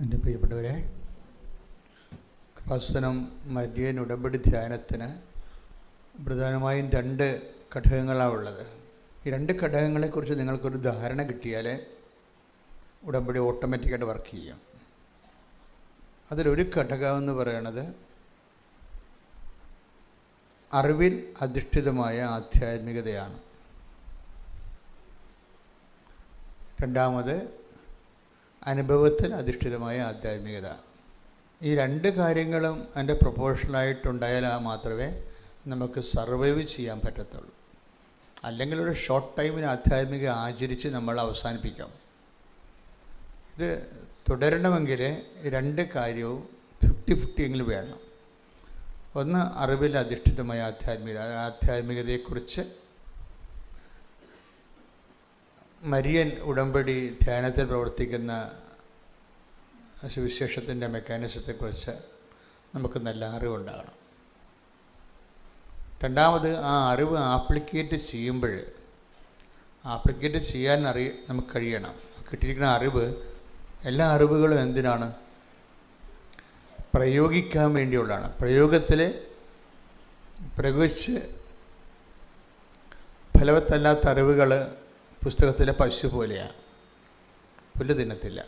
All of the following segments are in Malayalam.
എൻ്റെ പ്രിയപ്പെട്ടവരെ, കൃപാസനം മരിയൻ ഉടമ്പടി ധ്യാനത്തിന് പ്രധാനമായും 2 ഘടകങ്ങളാണ് ഉള്ളത്. ഈ 2 ഘടകങ്ങളെക്കുറിച്ച് നിങ്ങൾക്കൊരു ധാരണ കിട്ടിയാൽ ഉടമ്പടി ഓട്ടോമാറ്റിക്കായിട്ട് വർക്ക് ചെയ്യും. അതിലൊരു ഘടകം എന്ന് പറയുന്നത് അറിവിൽ അധിഷ്ഠിതമായ ആധ്യാത്മികതയാണ്. രണ്ടാമത് അനുഭവത്തിൽ അധിഷ്ഠിതമായ ആധ്യാത്മികത. ഈ 2 കാര്യങ്ങളും അതിൻ്റെ പ്രൊപ്പോർഷണലായിട്ടുണ്ടായാൽ മാത്രമേ നമുക്ക് സർവൈവ് ചെയ്യാൻ പറ്റത്തുള്ളൂ. അല്ലെങ്കിൽ ഒരു ഷോർട്ട് ടൈമിന് ആധ്യാത്മിക ആചരിച്ച് നമ്മൾ അവസാനിപ്പിക്കാം. ഇത് തുടരണമെങ്കിൽ 2 കാര്യവും 50-50 എങ്കിലും വേണം. ഒന്ന്, അറിവിൽ അധിഷ്ഠിതമായ ആധ്യാത്മികതയെക്കുറിച്ച് മരിയൻ ഉടമ്പടി ധ്യാനത്തിൽ പ്രവർത്തിക്കുന്ന സുവിശേഷത്തിൻ്റെ മെക്കാനിസത്തെക്കുറിച്ച് നമുക്ക് നല്ല അറിവുണ്ടാകണം. രണ്ടാമത്, ആ അറിവ് ആപ്ലിക്കേറ്റ് ചെയ്യാൻ നമുക്ക് കഴിയണം. കിട്ടിയിരിക്കുന്ന അറിവ്, എല്ലാ അറിവുകളും എന്തിനാണ്? പ്രയോഗിക്കാൻ വേണ്ടിയുള്ളതാണ്. പ്രയോഗിച്ച് ഫലവത്തല്ലാത്ത അറിവുകൾ പുസ്തകത്തിലെ പശു പോലെയാണ്, പുല്ല് തിന്നത്തില്ല.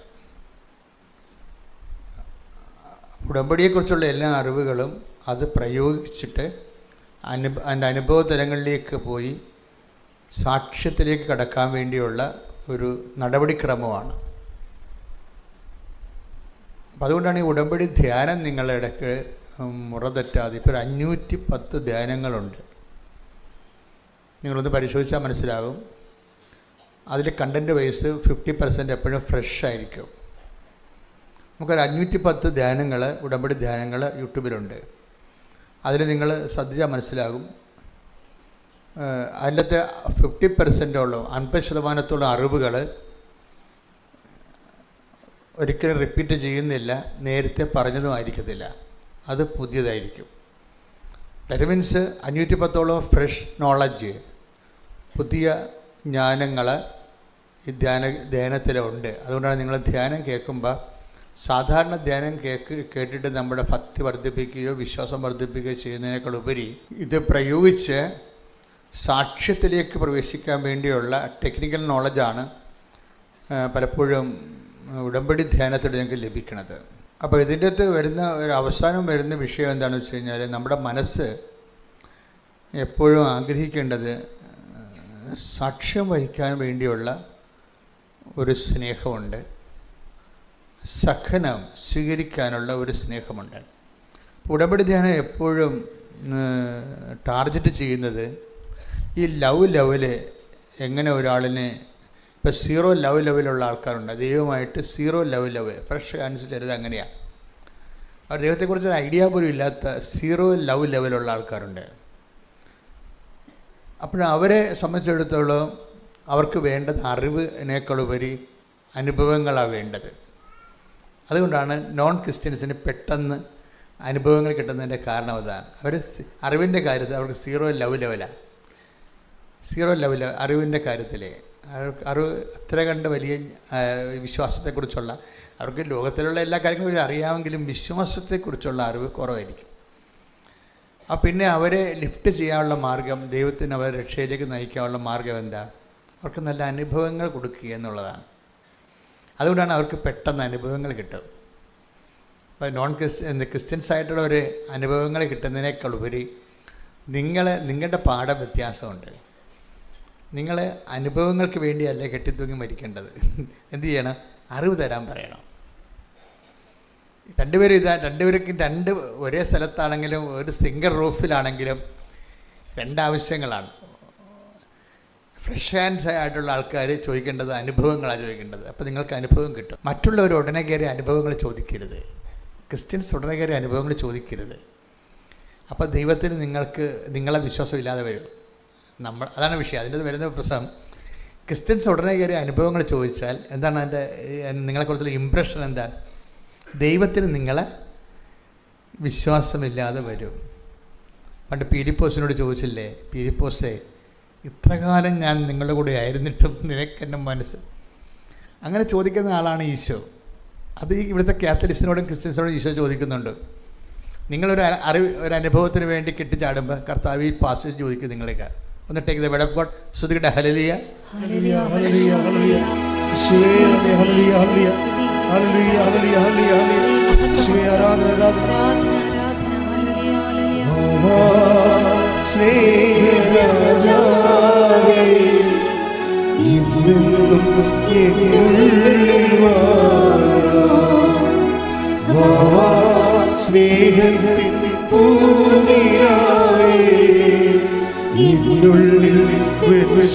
ഉടമ്പടിയെക്കുറിച്ചുള്ള എല്ലാ അറിവുകളും അത് പ്രയോഗിച്ചിട്ട് അതിൻ്റെ അനുഭവ തലങ്ങളിലേക്ക് പോയി സാക്ഷ്യത്തിലേക്ക് കടക്കാൻ വേണ്ടിയുള്ള ഒരു നടപടിക്രമമാണ്. അപ്പം അതുകൊണ്ടാണ് ഈ ഉടമ്പടി ധ്യാനം നിങ്ങളുടെ ഇടയ്ക്ക് മുറ തെറ്റാതെ ഇപ്പോൾ 510 ധ്യാനങ്ങളുണ്ട്. നിങ്ങളൊന്ന് പരിശോധിച്ചാൽ മനസ്സിലാകും. അതിൽ കണ്ടൻറ്റ് വൈസ് 50% എപ്പോഴും ഫ്രഷ് ആയിരിക്കും. നമുക്കൊരു 510 ധ്യാനങ്ങൾ, ഉടമ്പടി ധ്യാനങ്ങൾ യൂട്യൂബിലുണ്ട്. അതിൽ നിങ്ങൾ ശ്രദ്ധിച്ചാൽ മനസ്സിലാകും. അതിൻ്റെ 50%ഓളം 50% അറിവുകൾ ഒരിക്കലും റിപ്പീറ്റ് ചെയ്യുന്നില്ല, നേരത്തെ പറഞ്ഞതും ആയിരിക്കത്തില്ല, അത് പുതിയതായിരിക്കും. ദാറ്റ് മീൻസ് 510ഓളം ഫ്രഷ് നോളജ്, പുതിയ ജ്ഞാനങ്ങൾ ഈ ധ്യാനത്തിലുണ്ട്. അതുകൊണ്ടാണ് നിങ്ങൾ ധ്യാനം കേൾക്കുമ്പോൾ സാധാരണ ധ്യാനം കേട്ടിട്ട് നമ്മുടെ ഭക്തി വർദ്ധിപ്പിക്കുകയോ വിശ്വാസം വർദ്ധിപ്പിക്കുകയോ ചെയ്യുന്നതിനേക്കാൾ ഉപരി ഇത് പ്രയോഗിച്ച് സാക്ഷ്യത്തിലേക്ക് പ്രവേശിക്കാൻ വേണ്ടിയുള്ള ടെക്നിക്കൽ നോളജാണ് പലപ്പോഴും ഉടമ്പടി ധ്യാനത്തിൽ ഞങ്ങൾക്ക് ലഭിക്കുന്നത്. അപ്പോൾ ഇതിൻ്റെ അകത്ത് വരുന്ന ഒരു അവസാനം വരുന്ന വിഷയം എന്താണെന്ന് വെച്ച് കഴിഞ്ഞാൽ, നമ്മുടെ മനസ്സ് എപ്പോഴും ആഗ്രഹിക്കേണ്ടത് സാക്ഷ്യം വഹിക്കാൻ വേണ്ടിയുള്ള ഒരു സ്നേഹമുണ്ട്, സഹനം സ്വീകരിക്കാനുള്ള ഒരു സ്നേഹമുണ്ട്. ഉടമ്പടി ധ്യാനം എപ്പോഴും ടാർഗറ്റ് ചെയ്യുന്നത് ഈ ലവ് ലെവല് എങ്ങനെ ഒരാളിനെ, ഇപ്പോൾ 0 ലവ് ലെവലുള്ള ആൾക്കാരുണ്ട്, ദൈവമായിട്ട് 0 ലവ് ഫ്രഷ് അനുസരിച്ച് അങ്ങനെയാണ്. അവർ ദൈവത്തെക്കുറിച്ച് ഐഡിയ പോലും ഇല്ലാത്ത 0 ലവ് ലെവലുള്ള ആൾക്കാരുണ്ട്. അപ്പോൾ അവരെ സംബന്ധിച്ചിടത്തോളം അവർക്ക് വേണ്ടത് അറിവിനേക്കാളുപരി അനുഭവങ്ങളാണ് വേണ്ടത്. അതുകൊണ്ടാണ് നോൺ ക്രിസ്ത്യൻസിന് പെട്ടെന്ന് അനുഭവങ്ങൾ കിട്ടുന്നതിൻ്റെ കാരണം അതാണ്. അവർ അറിവിൻ്റെ കാര്യത്തിൽ അവർക്ക് 0 ലവ് ലെവലാണ്. 0 ലവ് അറിവിൻ്റെ കാര്യത്തിൽ അറിവ് അത്ര കണ്ട് വലിയ വിശ്വാസത്തെക്കുറിച്ചുള്ള, അവർക്ക് ലോകത്തിലുള്ള എല്ലാ കാര്യങ്ങളും അറിയാമെങ്കിലും വിശ്വാസത്തെക്കുറിച്ചുള്ള അറിവ് കുറവായിരിക്കും. പിന്നെ അവരെ ലിഫ്റ്റ് ചെയ്യാനുള്ള മാർഗം, ദൈവത്തിന് അവരെ രക്ഷയിലേക്ക് നയിക്കാനുള്ള മാർഗം എന്താ? അവർക്ക് നല്ല അനുഭവങ്ങൾ കൊടുക്കുക എന്നുള്ളതാണ്. അതുകൊണ്ടാണ് അവർക്ക് പെട്ടെന്ന് അനുഭവങ്ങൾ കിട്ടും. ഇപ്പോൾ ക്രിസ്ത്യൻസ് ആയിട്ടുള്ള ഒരു അനുഭവങ്ങൾ കിട്ടുന്നതിനേക്കാൾ ഉപരി നിങ്ങളുടെ പാഠം വ്യത്യാസമുണ്ട്. നിങ്ങൾ അനുഭവങ്ങൾക്ക് വേണ്ടിയല്ല കെട്ടിത്തൂങ്ങി മരിക്കേണ്ടത്. എന്ത് ചെയ്യണം? അറിവ് തരാൻ പറയണം. രണ്ടുപേർക്കും 2 ഒരേ സ്ഥലത്താണെങ്കിലും ഒരു സിംഗിൾ റൂഫിലാണെങ്കിലും 2 ആവശ്യങ്ങളാണ്. ഫ്രഷ് ഹാൻഡ്സ് ആയിട്ടുള്ള ആൾക്കാർ ചോദിക്കേണ്ടത് അനുഭവങ്ങളാണ് ചോദിക്കേണ്ടത്. അപ്പോൾ നിങ്ങൾക്ക് അനുഭവം കിട്ടും. മറ്റുള്ളവർ ഉടനെ കയറി അനുഭവങ്ങൾ ചോദിക്കരുത്. ക്രിസ്ത്യൻസ് ഉടനെ കയറി അനുഭവങ്ങൾ ചോദിക്കരുത്. അപ്പോൾ ദൈവത്തിന് നിങ്ങളെ വിശ്വാസമില്ലാതെ വരും. അതാണ് വിഷയം. അതിൻ്റെ വരുന്ന പ്രശ്നം, ക്രിസ്ത്യൻസ് ഉടനെ കയറി അനുഭവങ്ങൾ ചോദിച്ചാൽ എന്താണ് അതിൻ്റെ നിങ്ങളെക്കുറിച്ചുള്ള ഇമ്പ്രഷൻ? എന്താണ്? ദൈവത്തിന് നിങ്ങളെ വിശ്വാസമില്ലാതെ വരും. പണ്ട് പീലിപ്പോസിനോട് ചോദിച്ചില്ലേ, പീലിപ്പോസേ, ഇത്രകാലം ഞാൻ നിങ്ങളുടെ കൂടെ ആയിരുന്നിട്ടും നിനക്കെന്നെ മനസ്സ്, അങ്ങനെ ചോദിക്കുന്ന ആളാണ് ഈശോ. അത് ഈ ഇവിടുത്തെ കാത്തലിക്സിനോടും ക്രിസ്ത്യൻസിനോടും ഈശോ ചോദിക്കുന്നുണ്ട്. നിങ്ങളൊരു ഒരു അനുഭവത്തിന് വേണ്ടി കെട്ടിച്ചാടുമ്പോൾ കർത്താവ് ഈ പാസേജ് ചോദിക്കും നിങ്ങളേക്ക്. ഒന്ന് take the word of God. ശ്രുതിയുടെ ഹല്ലേലൂയ ഹല്ലേലൂയ ഹല്ലേലൂയ ഹല്ലേലൂയ യേശുവേ ഹല്ലേലൂയ ഹല്ലേലൂയ ഹല്ലേലൂയ ഹല്ലേലൂയ ഹല്ലേലൂയ യേശുവേ ആരാധന ആരാധന ആരാധന ഹല്ലേലൂയ ഹല്ലേലൂയ സ്നേഹരാജാവേ ഇന്നും എന്നുള്ളിൽ വാ സ്നേഹത്തിൻ പൂനിലാവേ ഇന്നുള്ളിൽ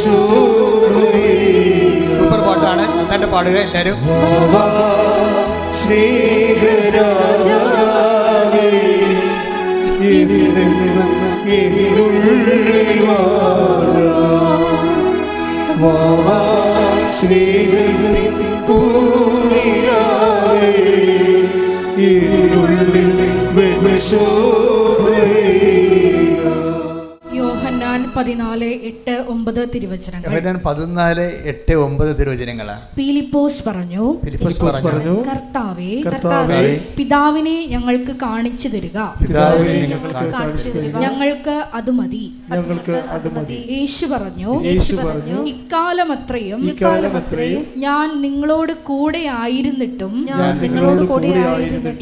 സൂപ്പർ പാട്ടാണ്, നന്നായിട്ട് പാടുക എല്ലാവരും. സ്നേഹരാജാവേ എന്നുള്ളിൽ വാ സ്നേഹത്തിൻ പൂനിലാവേ യോഹന്നാൻ 14:8-9 തിരുവചനങ്ങൾ. യോഹന്നാൻ 14:8-9 തിരുവചനങ്ങളാണ്. ഫിലിപ്പോസ് പറഞ്ഞു, കർത്താവേ, പിതാവിനെ ഞങ്ങൾക്ക് കാണിച്ചു തരിക, ഞങ്ങൾക്ക് അത് മതി. യേശു പറഞ്ഞു, ഇക്കാലമത്രയും ഞാൻ നിങ്ങളോട് കൂടെ ആയിരുന്നിട്ടും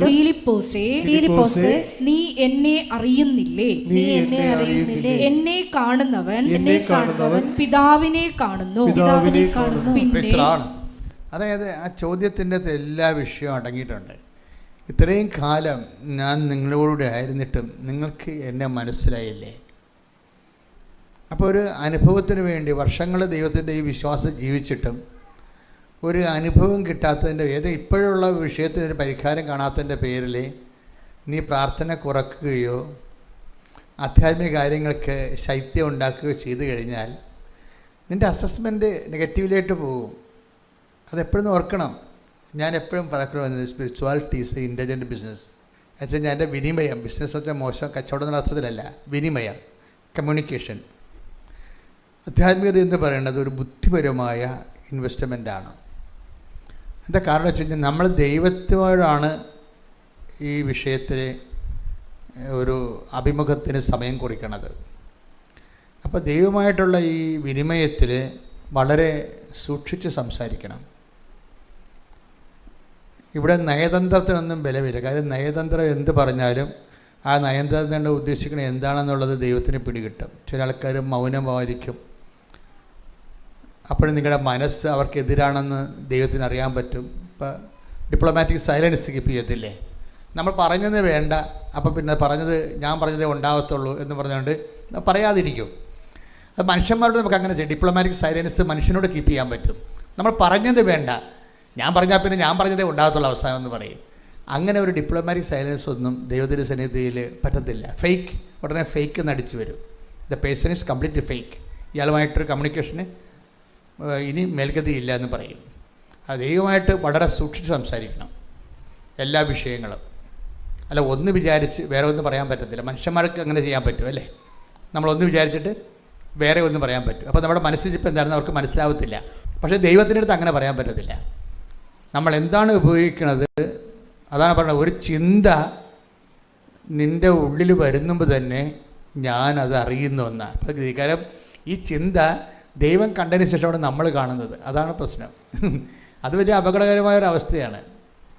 ഫിലിപ്പോസേ, നീ എന്നെ അറിയുന്നില്ലേ? എന്നെ കാണുന്നവൻ പിതാവിനെ കാണുന്നു. പിന്നെ അതായത് ആ ചോദ്യത്തിൻ്റെ എല്ലാ വിഷയവും അടങ്ങിയിട്ടുണ്ട്. ഇത്രയും കാലം ഞാൻ നിങ്ങളോട് ആയിരുന്നിട്ടും നിങ്ങൾക്ക് എന്നെ മനസ്സിലായില്ലേ? അപ്പോൾ ഒരു അനുഭവത്തിന് വേണ്ടി വർഷങ്ങൾ ദൈവത്തിൻ്റെ ഈ വിശ്വാസം ജീവിച്ചിട്ടും ഒരു അനുഭവം കിട്ടാത്തതിൻ്റെ ഇപ്പോഴുള്ള വിഷയത്തിന് ഒരു പരിഹാരം കാണാത്തതിൻ്റെ പേരിൽ നീ പ്രാർത്ഥന കുറക്കുകയോ ആധ്യാത്മിക കാര്യങ്ങൾക്ക് ശൈത്യം ഉണ്ടാക്കുകയോ ചെയ്തു കഴിഞ്ഞാൽ നിൻ്റെ അസസ്മെൻറ്റ് നെഗറ്റീവിലേക്ക് പോകും. അതെപ്പോഴും ഓർക്കണം. ഞാൻ എപ്പോഴും പറയുന്നത് spirituality is A intelligent business. എന്നുവെച്ചാൽ ഞാൻ എൻ്റെ വിനിമയം, ബിസിനസ് വെച്ചാൽ മോശം കച്ചവടം എന്ന അർത്ഥത്തിലല്ല, വിനിമയം, കമ്മ്യൂണിക്കേഷൻ. ആധ്യാത്മികത എന്ന് പറയുന്നത് ഒരു ബുദ്ധിപരമായ ഇൻവെസ്റ്റ്മെൻറ്റാണ്. എന്താ കാരണം വെച്ച് കഴിഞ്ഞാൽ നമ്മൾ ദൈവത്തോടാണ് ഈ വിഷയത്തിൽ ഒരു അഭിമുഖത്തിന് സമയം കുറിക്കണത്. അപ്പോൾ ദൈവമായിട്ടുള്ള ഈ വിനിമയത്തിൽ വളരെ സൂക്ഷിച്ച് സംസാരിക്കണം. ഇവിടെ നയതന്ത്രത്തിനൊന്നും ബലമില്ല. കാര്യം നയതന്ത്രം എന്ത് പറഞ്ഞാലും ആ നയതന്ത്രം ഉദ്ദേശിക്കുന്നത് എന്താണെന്നുള്ളത് ദൈവത്തിന് പിടികിട്ടും. ചില ആൾക്കാർ മൗനമായിരിക്കും. അപ്പോഴും നിങ്ങളുടെ മനസ്സ് അവർക്കെതിരാണെന്ന് ദൈവത്തിന് അറിയാൻ പറ്റും. ഇപ്പോൾ ഡിപ്ലോമാറ്റിക് സൈലൻസ് കീപ്പ് ചെയ്യത്തില്ലേ? നമ്മൾ പറഞ്ഞത് വേണ്ട, അപ്പം പിന്നെ ഞാൻ പറഞ്ഞതേ ഉണ്ടാകത്തുള്ളൂ എന്ന് പറഞ്ഞുകൊണ്ട് പറയാതിരിക്കും. അത് മനുഷ്യന്മാരോട് നമുക്ക് അങ്ങനെ ചെയ്യും. ഡിപ്ലോമാറ്റിക് സൈലൻസ് മനുഷ്യനോട് കീപ്പ് ചെയ്യാൻ പറ്റും. നമ്മൾ പറഞ്ഞത് വേണ്ട, ഞാൻ പറഞ്ഞാൽ പിന്നെ ഞാൻ പറഞ്ഞതേ ഉണ്ടാകത്തുള്ള അവസാനം എന്ന് പറയും. അങ്ങനെ ഒരു ഡിപ്ലോമാറ്റിക് സൈലൻസ് ഒന്നും ദൈവത്തിൻ്റെ സന്നിധിയിൽ പറ്റത്തില്ല. ഫേക്ക് ഉടനെ ഫേക്ക് നടിച്ചു വരും. The person is completely fake. ഇയാളുമായിട്ടൊരു കമ്മ്യൂണിക്കേഷന് ഇനി മേൽഗതിയില്ല എന്ന് പറയും. അത് ദൈവമായിട്ട് വളരെ സൂക്ഷിച്ച് സംസാരിക്കണം എല്ലാ വിഷയങ്ങളും. അല്ല ഒന്ന് വിചാരിച്ച് വേറെ ഒന്നും പറയാൻ പറ്റത്തില്ല. മനുഷ്യന്മാർക്ക് അങ്ങനെ ചെയ്യാൻ പറ്റും അല്ലേ? നമ്മളൊന്ന് വിചാരിച്ചിട്ട് വേറെ ഒന്നും പറയാൻ പറ്റും. അപ്പോൾ നമ്മുടെ മനസ്സിലിപ്പോൾ എന്താണെന്ന് അവർക്ക് മനസ്സിലാവത്തില്ല. പക്ഷേ ദൈവത്തിൻ്റെ അടുത്ത് അങ്ങനെ പറയാൻ പറ്റത്തില്ല. നമ്മൾ എന്താണ് ഉപയോഗിക്കുന്നത് അതാണ് പറയുന്നത്. ഒരു ചിന്ത നിൻ്റെ ഉള്ളിൽ വരുന്നുമ്പോൾ തന്നെ ഞാനത് അറിയുന്നു എന്നാണ്. അപ്പോൾ കാരണം ഈ ചിന്ത ദൈവം കണ്ടതിന് ശേഷമാണ് നമ്മൾ കാണുന്നത്. അതാണ് പ്രശ്നം. അത് വലിയ അപകടകരമായൊരവസ്ഥയാണ്.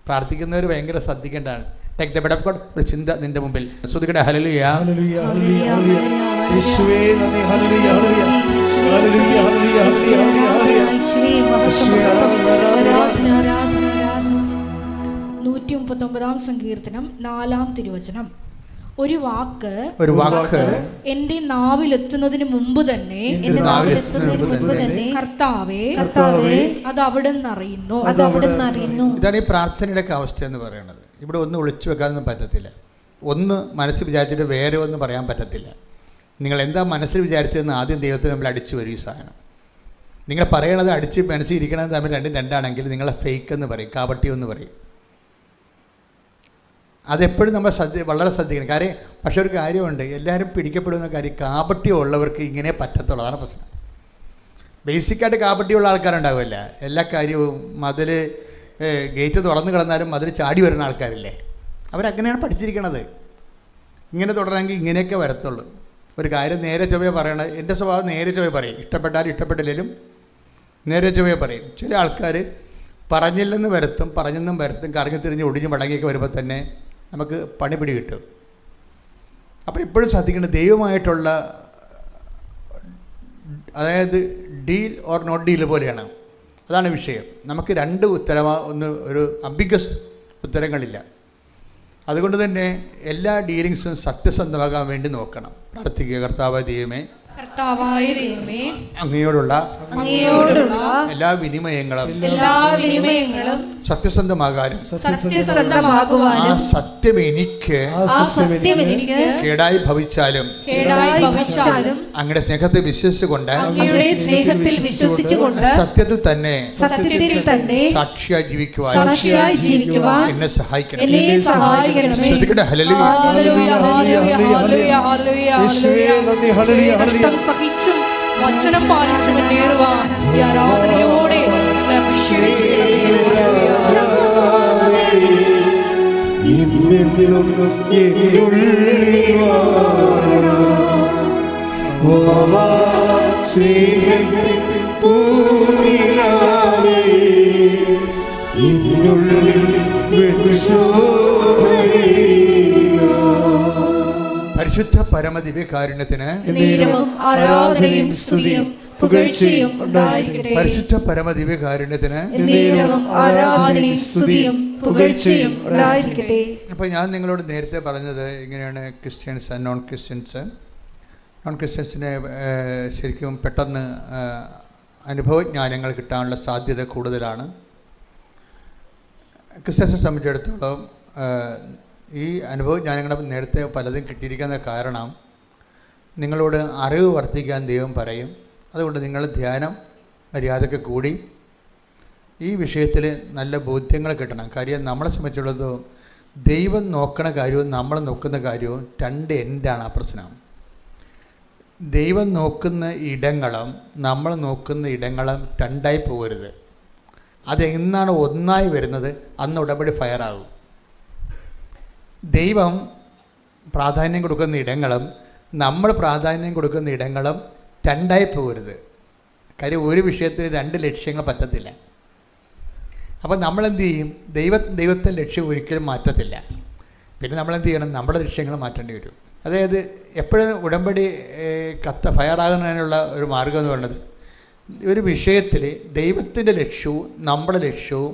പ്രാർത്ഥിക്കുന്നവർ ഭയങ്കര ശ്രദ്ധിക്കേണ്ടതാണ്. Take the word of God. ഒരു ചിന്ത നിൻ്റെ മുമ്പിൽ ശ്രുതികട ഹല്ലേലൂയ ഹല്ലേലൂയ ഹല്ലേലൂയ യേശുവേ നന്ദി ഹല്ലേലൂയ ഹല്ലേലൂയ ഹല്ലേലൂയ ഹല്ലേലൂയ ഹല്ലേലൂയ യേശുവേ മഹത്വം ആരാധന ആരാധന ആരാധന. 139 സങ്കീർത്തനം 4 തിരുവചനം. ഒരു വാക്ക് എന്റെ നാവിലെത്തുന്നതിന് മുമ്പ് തന്നെ കർത്താവേ അത് അവിടുന്ന് അറിയുന്നു. ഇതാണ് ഈ പ്രാർത്ഥനയുടെ അവസ്ഥ എന്ന് പറയുന്നത്. ഇവിടെ ഒന്നും ഒളിച്ചു വെക്കാനൊന്നും പറ്റത്തില്ല. ഒന്ന് മനസ്സിൽ വിചാരിച്ചിട്ട് വേറെ ഒന്നും പറയാൻ പറ്റത്തില്ല. നിങ്ങൾ എന്താ മനസ്സിൽ വിചാരിച്ചതെന്ന് ആദ്യം ദൈവത്തെ നമ്മൾ അടിച്ചു വരും. ഈ സാധനം നിങ്ങൾ പറയണത് അടിച്ച് മനസ്സിൽ ഇരിക്കണത് തമ്മിൽ രണ്ടാണെങ്കിൽ നിങ്ങളെ ഫേക്ക് എന്ന് പറയും, കാപട്യം എന്ന് പറയും. അതെപ്പോഴും നമ്മൾ വളരെ ശ്രദ്ധിക്കണം. കാര്യം പക്ഷെ ഒരു കാര്യമുണ്ട്, എല്ലാവരും പിടിക്കപ്പെടുന്ന കാര്യം കാപട്യം ഉള്ളവർക്ക് ഇങ്ങനെ പറ്റത്തുള്ളൂ. അതാണ് പ്രശ്നം. ബേസിക്കായിട്ട് കാപട്യമുള്ള ആൾക്കാരുണ്ടാവില്ല. എല്ലാ കാര്യവും മതിൽ ഗേറ്റ് തുറന്നു കിടന്നാലും അതിൽ ചാടി വരുന്ന ആൾക്കാരില്ലേ, അവരങ്ങനെയാണ് പഠിച്ചിരിക്കണത്. ഇങ്ങനെ തുടരണമെങ്കിൽ ഇങ്ങനെയൊക്കെ വരത്തുള്ളൂ. ഒരു കാര്യം നേരെ ചൊവ്വേ പറയണത്, എൻ്റെ സ്വഭാവം നേരെ ചൊവ്വേ പറയും, ഇഷ്ടപ്പെട്ടാലും ഇഷ്ടപ്പെട്ടില്ലെങ്കിലും നേരെ ചൊവ്വേ പറയും. ചില ആൾക്കാർ പറഞ്ഞില്ലെന്ന് വരുത്തും, പറഞ്ഞെന്നും വരുത്തും, കറങ്ങി തിരിഞ്ഞ് ഒടിഞ്ഞ് മടങ്ങിയൊക്കെ വരുമ്പോൾ തന്നെ നമുക്ക് പണിപിടി കിട്ടും. അപ്പോൾ ഇപ്പോഴും ശ്രദ്ധിക്കേണ്ടത് ദൈവമായിട്ടുള്ള, അതായത് ഡീൽ ഓർ നോട്ട് ഡീൽ പോലെയാണ്. അതാണ് വിഷയം. നമുക്ക് രണ്ട് ഒരു അംബിഗസ് ഉത്തരങ്ങളില്ല. അതുകൊണ്ട് തന്നെ എല്ലാ ഡീലിങ്സും സത്യസന്ധമാകാൻ വേണ്ടി നോക്കണം. പ്രാർത്ഥിക്കുക. കർത്താവായ ദൈവമേ, അങ്ങയോടുള്ള എല്ലാ വിനിമയങ്ങളും സത്യസന്ധമാകാനും ആ സത്യം എനിക്ക് കേടായി ഭവിച്ചാലും അങ്ങയുടെ സ്നേഹത്തെ വിശ്വസിച്ചുകൊണ്ട് സത്യത്തിൽ തന്നെ സാക്ഷിയായി ജീവിക്കുവാൻ എന്നെ സഹായിക്കണം. സഹിച്ചും വചനം പാലിച്ചു മുന്നേറുവാൻ ഈ ആരാധനയിലൂടെ പരിശുദ്ധ പരമദിവ്യകാരുണ്യത്തിന് ആരാധനയും സ്തുതിയും പുകഴ്ചയും ഉണ്ടായിരിക്കട്ടെ. പരിശുദ്ധ പരമദിവ്യകാരുണ്യത്തിന് ആരാധനയും സ്തുതിയും പുകഴ്ചയും ഉണ്ടായിരിക്കട്ടെ. അപ്പോൾ ഞാൻ നിങ്ങളോട് നേരത്തെ പറഞ്ഞത് ഇങ്ങനെയാണ്, ക്രിസ്ത്യൻസ് ആൻഡ് നോൺ ക്രിസ്ത്യൻസിന് ശരിക്കും പെട്ടെന്ന് അനുഭവജ്ഞാനങ്ങൾ കിട്ടാനുള്ള സാധ്യത കൂടുതലാണ്. ക്രിസ്ത്യൻസിനെ സംബന്ധിച്ചിടത്തോളം ഈ അനുഭവജ്ഞാനങ്ങൾ നേരത്തെ പലതും കിട്ടിയിരിക്കുന്ന കാരണം നിങ്ങളോട് അറിവ് വർദ്ധിക്കാൻ ദൈവം പറയും. അതുകൊണ്ട് നിങ്ങൾ ധ്യാനം മര്യാദയ്ക്ക് കൂടി ഈ വിഷയത്തിൽ നല്ല ബോധ്യങ്ങൾ കിട്ടണം. കാര്യം നമ്മളെ സംബന്ധിച്ചുള്ളത് ദൈവം നോക്കണ കാര്യവും നമ്മൾ നോക്കുന്ന കാര്യവും രണ്ട് എൻഡാണ് ആ പ്രശ്നം. ദൈവം നോക്കുന്ന ഇടങ്ങളും നമ്മൾ നോക്കുന്ന ഇടങ്ങളും രണ്ടായി പോകരുത്. അതെന്നാണ് ഒന്നായി വരുന്നത് അന്ന് ഉടമ്പടി ഫയറാകും. ദൈവം പ്രാധാന്യം കൊടുക്കുന്ന ഇടങ്ങളും നമ്മൾ പ്രാധാന്യം കൊടുക്കുന്ന ഇടങ്ങളും രണ്ടായി പോകരുത്. കാര്യം ഒരു വിഷയത്തിന് രണ്ട് ലക്ഷ്യങ്ങൾ പറ്റത്തില്ല. അപ്പോൾ നമ്മളെന്ത് ചെയ്യും? ദൈവത്തെ ലക്ഷ്യം ഒരിക്കലും മാറ്റത്തില്ല. പിന്നെ നമ്മളെന്ത് ചെയ്യണം? നമ്മുടെ ലക്ഷ്യങ്ങൾ മാറ്റേണ്ടി വരും. അതായത് എപ്പോഴും ഉടമ്പടി ഫയറാകുന്നതിനുള്ള ഒരു മാർഗം എന്ന് പറയുന്നത്, ഒരു വിഷയത്തിൽ ദൈവത്തിൻ്റെ ലക്ഷ്യവും നമ്മുടെ ലക്ഷ്യവും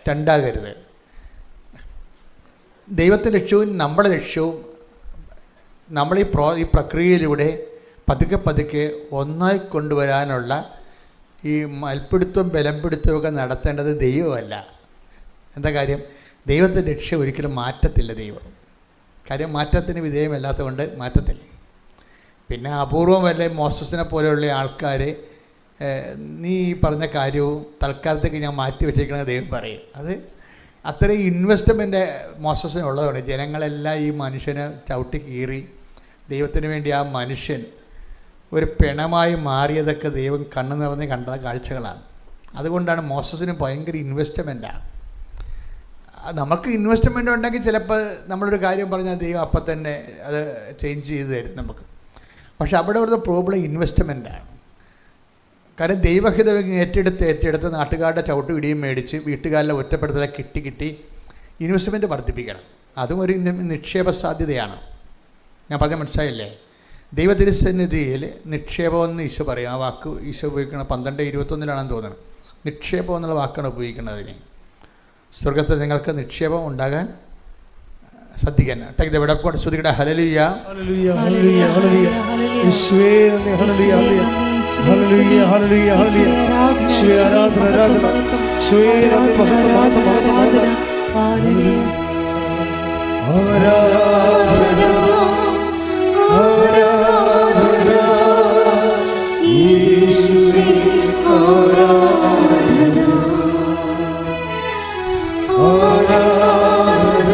രണ്ടാകരുത്. ദൈവത്തിൻ്റെ ലക്ഷ്യവും നമ്മുടെ ലക്ഷ്യവും നമ്മൾ ഈ പ്രക്രിയയിലൂടെ പതുക്കെ ഒന്നായി കൊണ്ടുവരാനുള്ള ഈ മൽപ്പിടുത്തവും ബലംപിടുത്തമൊക്കെ നടത്തേണ്ടത് ദൈവമല്ല. എന്താ കാര്യം? ദൈവത്തിൻ്റെ ലക്ഷ്യം ഒരിക്കലും മാറ്റത്തില്ല ദൈവം. കാര്യം മാറ്റത്തിന് വിധേയമല്ലാത്തതുകൊണ്ട് മാറ്റത്തില്ല. പിന്നെ അപൂർവം വല്ല മോസസിനെ പോലെയുള്ള ആൾക്കാർ നീ പറഞ്ഞ കാര്യവും തൽക്കാലത്തേക്ക് ഞാൻ മാറ്റി വെച്ചിരിക്കണമെന്ന് ദൈവം പറയും. അത് അത്രയും ഇൻവെസ്റ്റ്മെൻറ്റ് മോസസിന് ഉള്ളതുകൊണ്ട് ജനങ്ങളെല്ലാം ഈ മനുഷ്യനെ ചവിട്ടി കീറി ദൈവത്തിന് വേണ്ടി ആ മനുഷ്യൻ ഒരു പിണമായി മാറിയതൊക്കെ ദൈവം കണ്ണു നിറഞ്ഞ് കണ്ട കാഴ്ചകളാണ്. അതുകൊണ്ടാണ് മോസസിന് ഭയങ്കര ഇൻവെസ്റ്റ്മെൻറ്റാണ്. നമുക്ക് ഇൻവെസ്റ്റ്മെൻ്റ് ഉണ്ടെങ്കിൽ ചിലപ്പോൾ നമ്മളൊരു കാര്യം പറഞ്ഞാൽ ദൈവം അപ്പം തന്നെ അത് ചേഞ്ച് ചെയ്ത് തരും നമുക്ക്. പക്ഷെ അവിടെ ഒരു പ്രോബ്ലം ഇൻവെസ്റ്റ്മെൻറ്റാണ്. കാരണം ദൈവഹിതം ഏറ്റെടുത്ത് നാട്ടുകാരുടെ ചവിട്ട് പിടിയും മേടിച്ച് വീട്ടുകാരിലെ ഒറ്റപ്പെടുത്തലെ കിട്ടി ഇൻവെസ്റ്റ്മെൻറ്റ് വർദ്ധിപ്പിക്കണം. അതും ഒരു നിക്ഷേപ സാധ്യതയാണ്. ഞാൻ പറഞ്ഞാൽ മനസ്സിലായില്ലേ? ദൈവതിരുസന്നിധിയിൽ നിക്ഷേപമെന്ന് ഈശോ പറയും. ആ വാക്ക് ഈശോ ഉപയോഗിക്കണം 12:21 തോന്നുന്നത്. നിക്ഷേപം എന്നുള്ള വാക്കാണ് ഉപയോഗിക്കുന്നതിന്. സ്വർഗത്തിൽ നിങ്ങൾക്ക് നിക്ഷേപം ഉണ്ടാകാൻ ശ്രദ്ധിക്കാൻ. Take the word of God. ശ്രുതികട ഹല്ലേലൂയ ഹല്ലേലൂയ ഹല്ലേലൂയ ഹല്ലേലൂയ യേശുവേ നന്ദി. ഹല്ലേലൂയ ഹല്ലേലൂയ ഹല്ലേലൂയ ഹല്ലേലൂയ യേശുവേ ആരാധന ആരാധന യേശുവേ നന്ദി മഹത്വം മഹത്വം മഹത്വം ഹല്ലേലൂയ ആരാധന ആരാധന യേശുവേ ആരാധന ആരാധന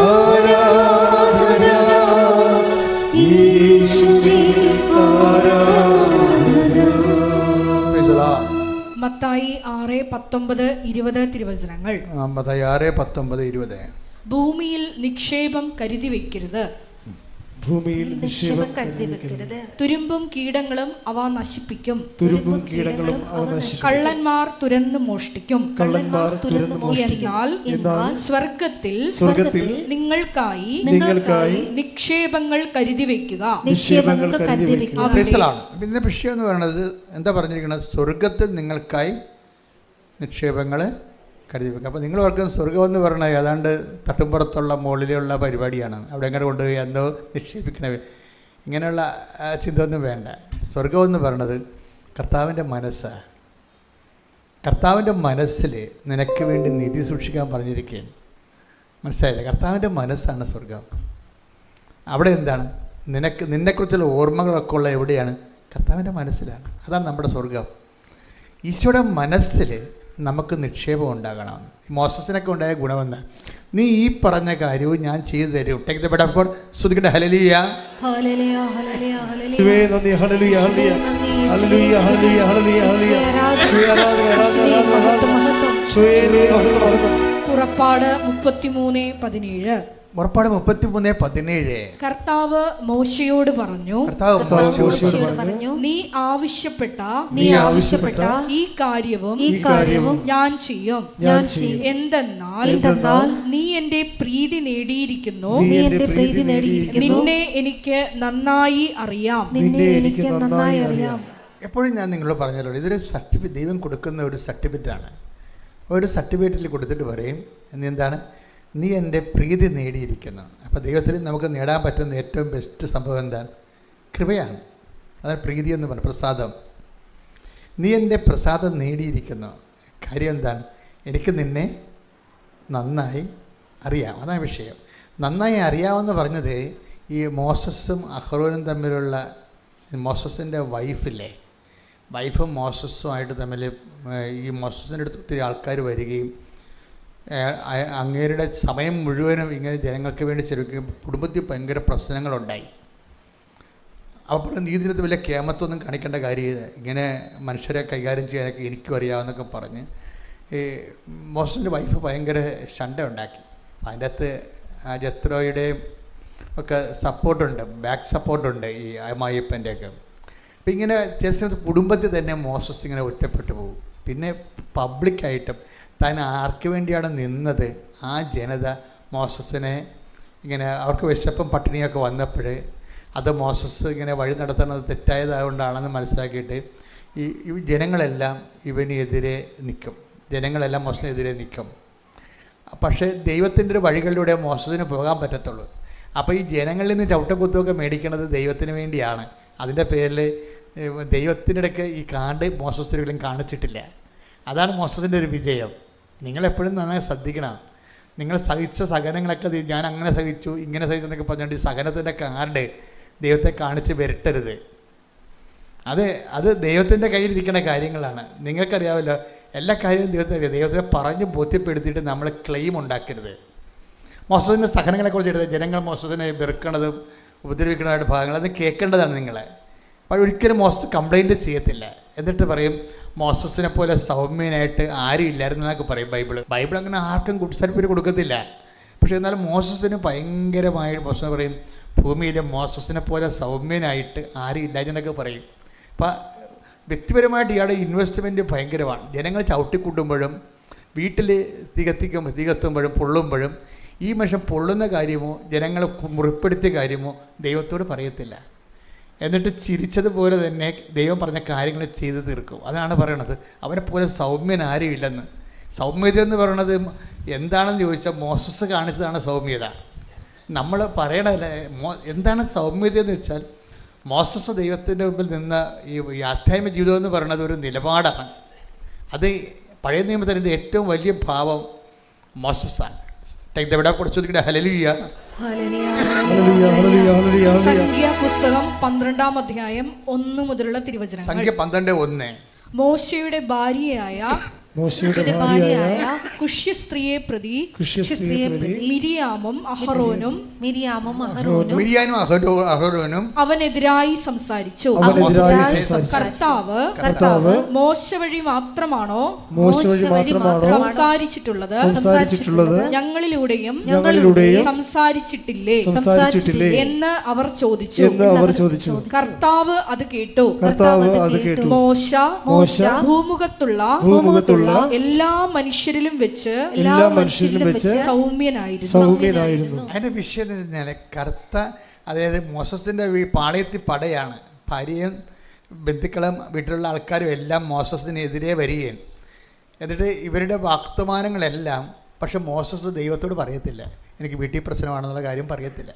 ആരാധന യേശുവേ ആരാധന. മത്തായി 6:19-20 തിരുവചനങ്ങൾ. മത്തായി 6:19-20. ഭൂമിയിൽ നിക്ഷേപം കരുതി വെക്കരുത്, ഭൂമിയിൽ നിക്ഷേപം കരുതി വെക്കരുത്. തുരുമ്പും കീടങ്ങളും അവ നശിപ്പിക്കും, തുരുമ്പും കീടങ്ങളും അവ നശിപ്പിക്കും. കള്ളന്മാർ തുരന്ന് മോഷ്ടിക്കും, കള്ളന്മാർ തുരന്ന് മോഷ്ടിക്കും. എന്നാൽ സ്വർഗത്തിൽ നിങ്ങൾക്കായി നിക്ഷേപങ്ങൾ കരുതി വെക്കുക. നിക്ഷേപങ്ങൾ കരുതി വെക്കുക. ഇതിന്റെ വിഷയം എന്ന് പറയുന്നത് എന്താ പറഞ്ഞിരിക്കുന്നത്? സ്വർഗത്തിൽ നിങ്ങൾക്കായി നിക്ഷേപങ്ങൾ കരുതി വെക്കുക. അപ്പോൾ നിങ്ങൾ ഓർക്കുന്ന സ്വർഗം എന്ന് പറഞ്ഞാൽ ഏതാണ്ട് തട്ടുംപുറത്തുള്ള മുകളിലുള്ള പരിപാടിയാണ്. അവിടെ എങ്ങനെ കൊണ്ടുപോയി എന്തോ നിക്ഷേപിക്കണേ, ഇങ്ങനെയുള്ള ചിന്ത ഒന്നും വേണ്ട. സ്വർഗം എന്ന് പറയുന്നത് കർത്താവിൻ്റെ മനസ്സാണ്. കർത്താവിൻ്റെ മനസ്സിൽ നിനക്ക് വേണ്ടി നിധി സൂക്ഷിക്കാൻ പറഞ്ഞിരിക്കുകയാണ്. മനസ്സിലായില്ലേ? കർത്താവിൻ്റെ മനസ്സാണ് സ്വർഗം. അവിടെ എന്താണ് നിന്നെക്കുറിച്ചുള്ള ഓർമ്മകളൊക്കെ ഉള്ള എവിടെയാണ്? കർത്താവിൻ്റെ മനസ്സിലാണ്. അതാണ് നമ്മുടെ സ്വർഗം. ഈശോയുടെ മനസ്സിൽ നമുക്ക് നിക്ഷേപം ഉണ്ടാകണം. മോസസിനൊക്കെ ഉണ്ടായ ഗുണമെന്ന്, നീ ഈ പറഞ്ഞ കാര്യവും ഞാൻ ചെയ്തു തരും. Take the word of God. സ്തുതിക്കട്ടെ. ഹല്ലേലൂയ, ഹല്ലേലൂയ, ഹല്ലേലൂയ, ഹല്ലേലൂയ. നന്ദി, ഹല്ലേലൂയ, ഹല്ലേലൂയ, ഹല്ലേലൂയ, ഹല്ലേലൂയ, ഹല്ലേലൂയ, ഹല്ലേലൂയ. പുറപ്പാട് 33:17. പുറപ്പാട് 33:17. കർത്താവ് മോശയോട് പറഞ്ഞു, പറഞ്ഞു, നീ ആവശ്യപ്പെട്ട ഈ കാര്യവും ഞാൻ ചെയ്യും. എന്തെന്നാൽ നീ എന്റെ പ്രീതി നേടിയിരിക്കുന്നു, നിന്നെ എനിക്ക് നന്നായി അറിയാം. എപ്പോഴും ഞാൻ നിങ്ങളോട് പറഞ്ഞല്ലോ, ഇതൊരു സർട്ടിഫിക്കറ്റ്, ദൈവം കൊടുക്കുന്ന ഒരു സർട്ടിഫിക്കറ്റാണ്. ഒരു സർട്ടിഫിക്കറ്റിൽ കൊടുത്തിട്ട് പറയും എന്താണ്? നീ എൻ്റെ പ്രീതി നേടിയിരിക്കുന്നു. അപ്പോൾ ദൈവത്തിൽ നമുക്ക് നേടാൻ പറ്റുന്ന ഏറ്റവും ബെസ്റ്റ് സംഭവം എന്താണ്? കൃപയാണ്. അതാണ് പ്രീതി എന്ന് പറഞ്ഞത്, പ്രസാദം. നീ എൻ്റെ പ്രസാദം നേടിയിരിക്കുന്നു. കാര്യം എന്താണ്? എനിക്ക് നിന്നെ നന്നായി അറിയാം. അതാണ് വിഷയം. നന്നായി അറിയാമെന്ന് പറഞ്ഞത് ഈ മോസസും അഹ്റോനും തമ്മിലുള്ള, മോസസിൻ്റെ വൈഫും മോസസുമായിട്ട് തമ്മിൽ ഈ മോസസിൻ്റെ അടുത്ത് ഒത്തിരി ആൾക്കാർ വരികയും അങ്ങേരുടെ സമയം മുഴുവനും ഇങ്ങനെ ജനങ്ങൾക്ക് വേണ്ടി ചെലവഴിക്കുകയും കുടുംബത്തിൽ ഭയങ്കര പ്രശ്നങ്ങളുണ്ടായി. അപ്പോൾ നീ ഇതിനകത്ത് വലിയ കേമത്തൊന്നും കാണിക്കേണ്ട കാര്യമില്ല, ഇങ്ങനെ മനുഷ്യരെ കൈകാര്യം ചെയ്യാനൊക്കെ എനിക്കും അറിയാമെന്നൊക്കെ പറഞ്ഞ് ഈ മോസസിൻ്റെ വൈഫ് ഭയങ്കര ശണ്ട ഉണ്ടാക്കി. അതിൻ്റെ അകത്ത് ജത്രോയുടെയും ഒക്കെ സപ്പോർട്ടുണ്ട്, ബാക്ക് സപ്പോർട്ടുണ്ട് ഈ അമ്മായിയപ്പൻ്റെയൊക്കെ. അപ്പം ഇങ്ങനെ ചില കുടുംബത്തിൽ തന്നെ മോസസ് ഇങ്ങനെ ഒറ്റപ്പെട്ടു പോകും. പിന്നെ പബ്ലിക്കായിട്ടും താൻ ആർക്ക് വേണ്ടിയാണ് നിന്നത്, ആ ജനത മോസസിനെ ഇങ്ങനെ അവർക്ക് വിശപ്പും പട്ടിണിയൊക്കെ വന്നപ്പോൾ അത് മോസസ് ഇങ്ങനെ വഴി നടത്തുന്നത് തെറ്റായതുകൊണ്ടാണെന്ന് മനസ്സിലാക്കിയിട്ട് ഈ ജനങ്ങളെല്ലാം ഇവനെതിരെ നിൽക്കും, ജനങ്ങളെല്ലാം മോസസിനെതിരെ നിൽക്കും. പക്ഷേ ദൈവത്തിൻ്റെ ഒരു വഴികളിലൂടെ മോസസിന് പോകാൻ പറ്റത്തുള്ളൂ. അപ്പോൾ ഈ ജനങ്ങളിൽ നിന്ന് ചവിട്ടക്കുത്തുമൊക്കെ മേടിക്കുന്നത് ദൈവത്തിന് വേണ്ടിയാണ്. അതിൻ്റെ പേരിൽ ദൈവത്തിൻ്റെ ഇടയ്ക്ക് ഈ കാണ്ട് മോസസിലും കാണിച്ചിട്ടില്ല. അതാണ് മോസസിൻ്റെ ഒരു വിജയം. നിങ്ങളെപ്പോഴും നന്നായി ശ്രദ്ധിക്കണം. നിങ്ങൾ സഹിച്ച സഹനങ്ങളൊക്കെ ഞാൻ അങ്ങനെ സഹിച്ചു ഇങ്ങനെ സഹിച്ചു എന്നൊക്കെ പറഞ്ഞുകൊണ്ട് ഈ സഹനത്തിൻ്റെ കാർഡ് ദൈവത്തെ കാണിച്ച് വരട്ടരുത്. അത് ദൈവത്തിൻ്റെ കയ്യിലിരിക്കുന്ന കാര്യങ്ങളാണ്. നിങ്ങൾക്കറിയാമല്ലോ, എല്ലാ കാര്യവും ദൈവത്തെ പറഞ്ഞ് ബോധ്യപ്പെടുത്തിയിട്ട് നമ്മൾ ക്ലെയിം ഉണ്ടാക്കരുത്. മോസസിൻ്റെ സഹനങ്ങളെക്കുറിച്ച് എടുത്ത് ജനങ്ങൾ മോസസിനെ വെറുക്കണതും ഉപദ്രവിക്കുന്നതായിട്ട് ഭാഗങ്ങൾ അത് കേൾക്കേണ്ടതാണ് നിങ്ങളെ. അപ്പോൾ ഒരിക്കലും മോസസ് കംപ്ലൈൻറ്റ് ചെയ്യത്തില്ല. എന്നിട്ട് പറയും മോസസിനെ പോലെ സൗമ്യനായിട്ട് ആരും ഇല്ലായിരുന്നു എന്നൊക്കെ പറയും ബൈബിൾ അങ്ങനെ ആർക്കും ഗുഡ് സർട്ടിഫിക്കറ്റ് കൊടുക്കത്തില്ല. പക്ഷേ എന്നാലും മോസസിന് ഭയങ്കരമായി മോസസ് പറയും ഭൂമിയിലെ മോസസിനെ പോലെ സൗമ്യനായിട്ട് ആരും ഇല്ലായിരുന്നൊക്കെ പറയും. അപ്പം വ്യക്തിപരമായിട്ട് ഇയാളുടെ ഇൻവെസ്റ്റ്മെൻറ്റ് ഭയങ്കരമാണ്. ജനങ്ങൾ ചവിട്ടിക്കൂട്ടുമ്പോഴും വീട്ടിൽ തീകത്തുമ്പോഴും പൊള്ളുമ്പോഴും ഈ മനുഷ്യൻ പൊള്ളുന്ന കാര്യമോ ജനങ്ങളെ മുറിപ്പെടുത്തിയ കാര്യമോ ദൈവത്തോട് പറയത്തില്ല. എന്നിട്ട് ചിരിച്ചതുപോലെ തന്നെ ദൈവം പറഞ്ഞ കാര്യങ്ങൾ ചെയ്തു തീർക്കും. അതാണ് പറയണത്, അവനെപ്പോലെ സൗമ്യൻ ആരും ഇല്ലെന്ന്. സൗമ്യത എന്ന് പറയണത് എന്താണെന്ന് ചോദിച്ചാൽ മോസസ് കാണിച്ചതാണ് സൗമ്യത. നമ്മൾ പറയണതല്ല. എന്താണ് സൗമ്യത എന്ന് വെച്ചാൽ മോസസ് ദൈവത്തിൻ്റെ മുമ്പിൽ നിന്ന ഈ ആധ്യാത്മിക ജീവിതം എന്ന് പറയുന്നത് ഒരു നിലപാടാണ്. അത് പഴയ നിയമത്തിൻ്റെ ഏറ്റവും വലിയ ഭാവം മോസസാണ്. കുറച്ചുകൂടി ഹല്ലേലൂയ. സംഖ്യ പുസ്തകം 12-ാം അധ്യായം 1 മുതലുള്ള തിരുവചനങ്ങൾ. സംഖ്യ 12:1. മോശയുടെ ഭാര്യയായ മോശയുടെ ഭാര്യയായ കുഷ്യസ്ത്രീയെ പ്രതി കുഷ്യസ്ത്രീയെ പ്രതി മിരിയാമും അഹറോനും അവനെതിരായി സംസാരിച്ചു. കർത്താവ് മോശ വഴി മാത്രമാണോ സംസാരിച്ചിട്ടുള്ളത്? ഞങ്ങളിലൂടെയും സംസാരിച്ചിട്ടില്ലേ എന്ന് അവർ ചോദിച്ചു. കർത്താവ് അത് കേട്ടു. മോശ ഭൂമുഖത്തുള്ള എല്ലാ മനുഷ്യരിലും വെച്ച് സൗമ്യനായിരുന്നു. അതിന്റെ വിഷയം എന്ന് പറഞ്ഞാൽ അതായത് മോസസിന്റെ പാളയത്തിൽ പടയാണ്. ഭാര്യയും ബന്ധുക്കളും വീട്ടിലുള്ള ആൾക്കാരും എല്ലാം മോസസിനെതിരെ വരികയാണ്. എന്നിട്ട് ഇവരുടെ വർത്തമാനങ്ങളെല്ലാം, പക്ഷെ മോസസ് ദൈവത്തോട് പറയത്തില്ല, എനിക്ക് വീട്ടിൽ പ്രശ്നമാണെന്നുള്ള കാര്യം പറയത്തില്ല.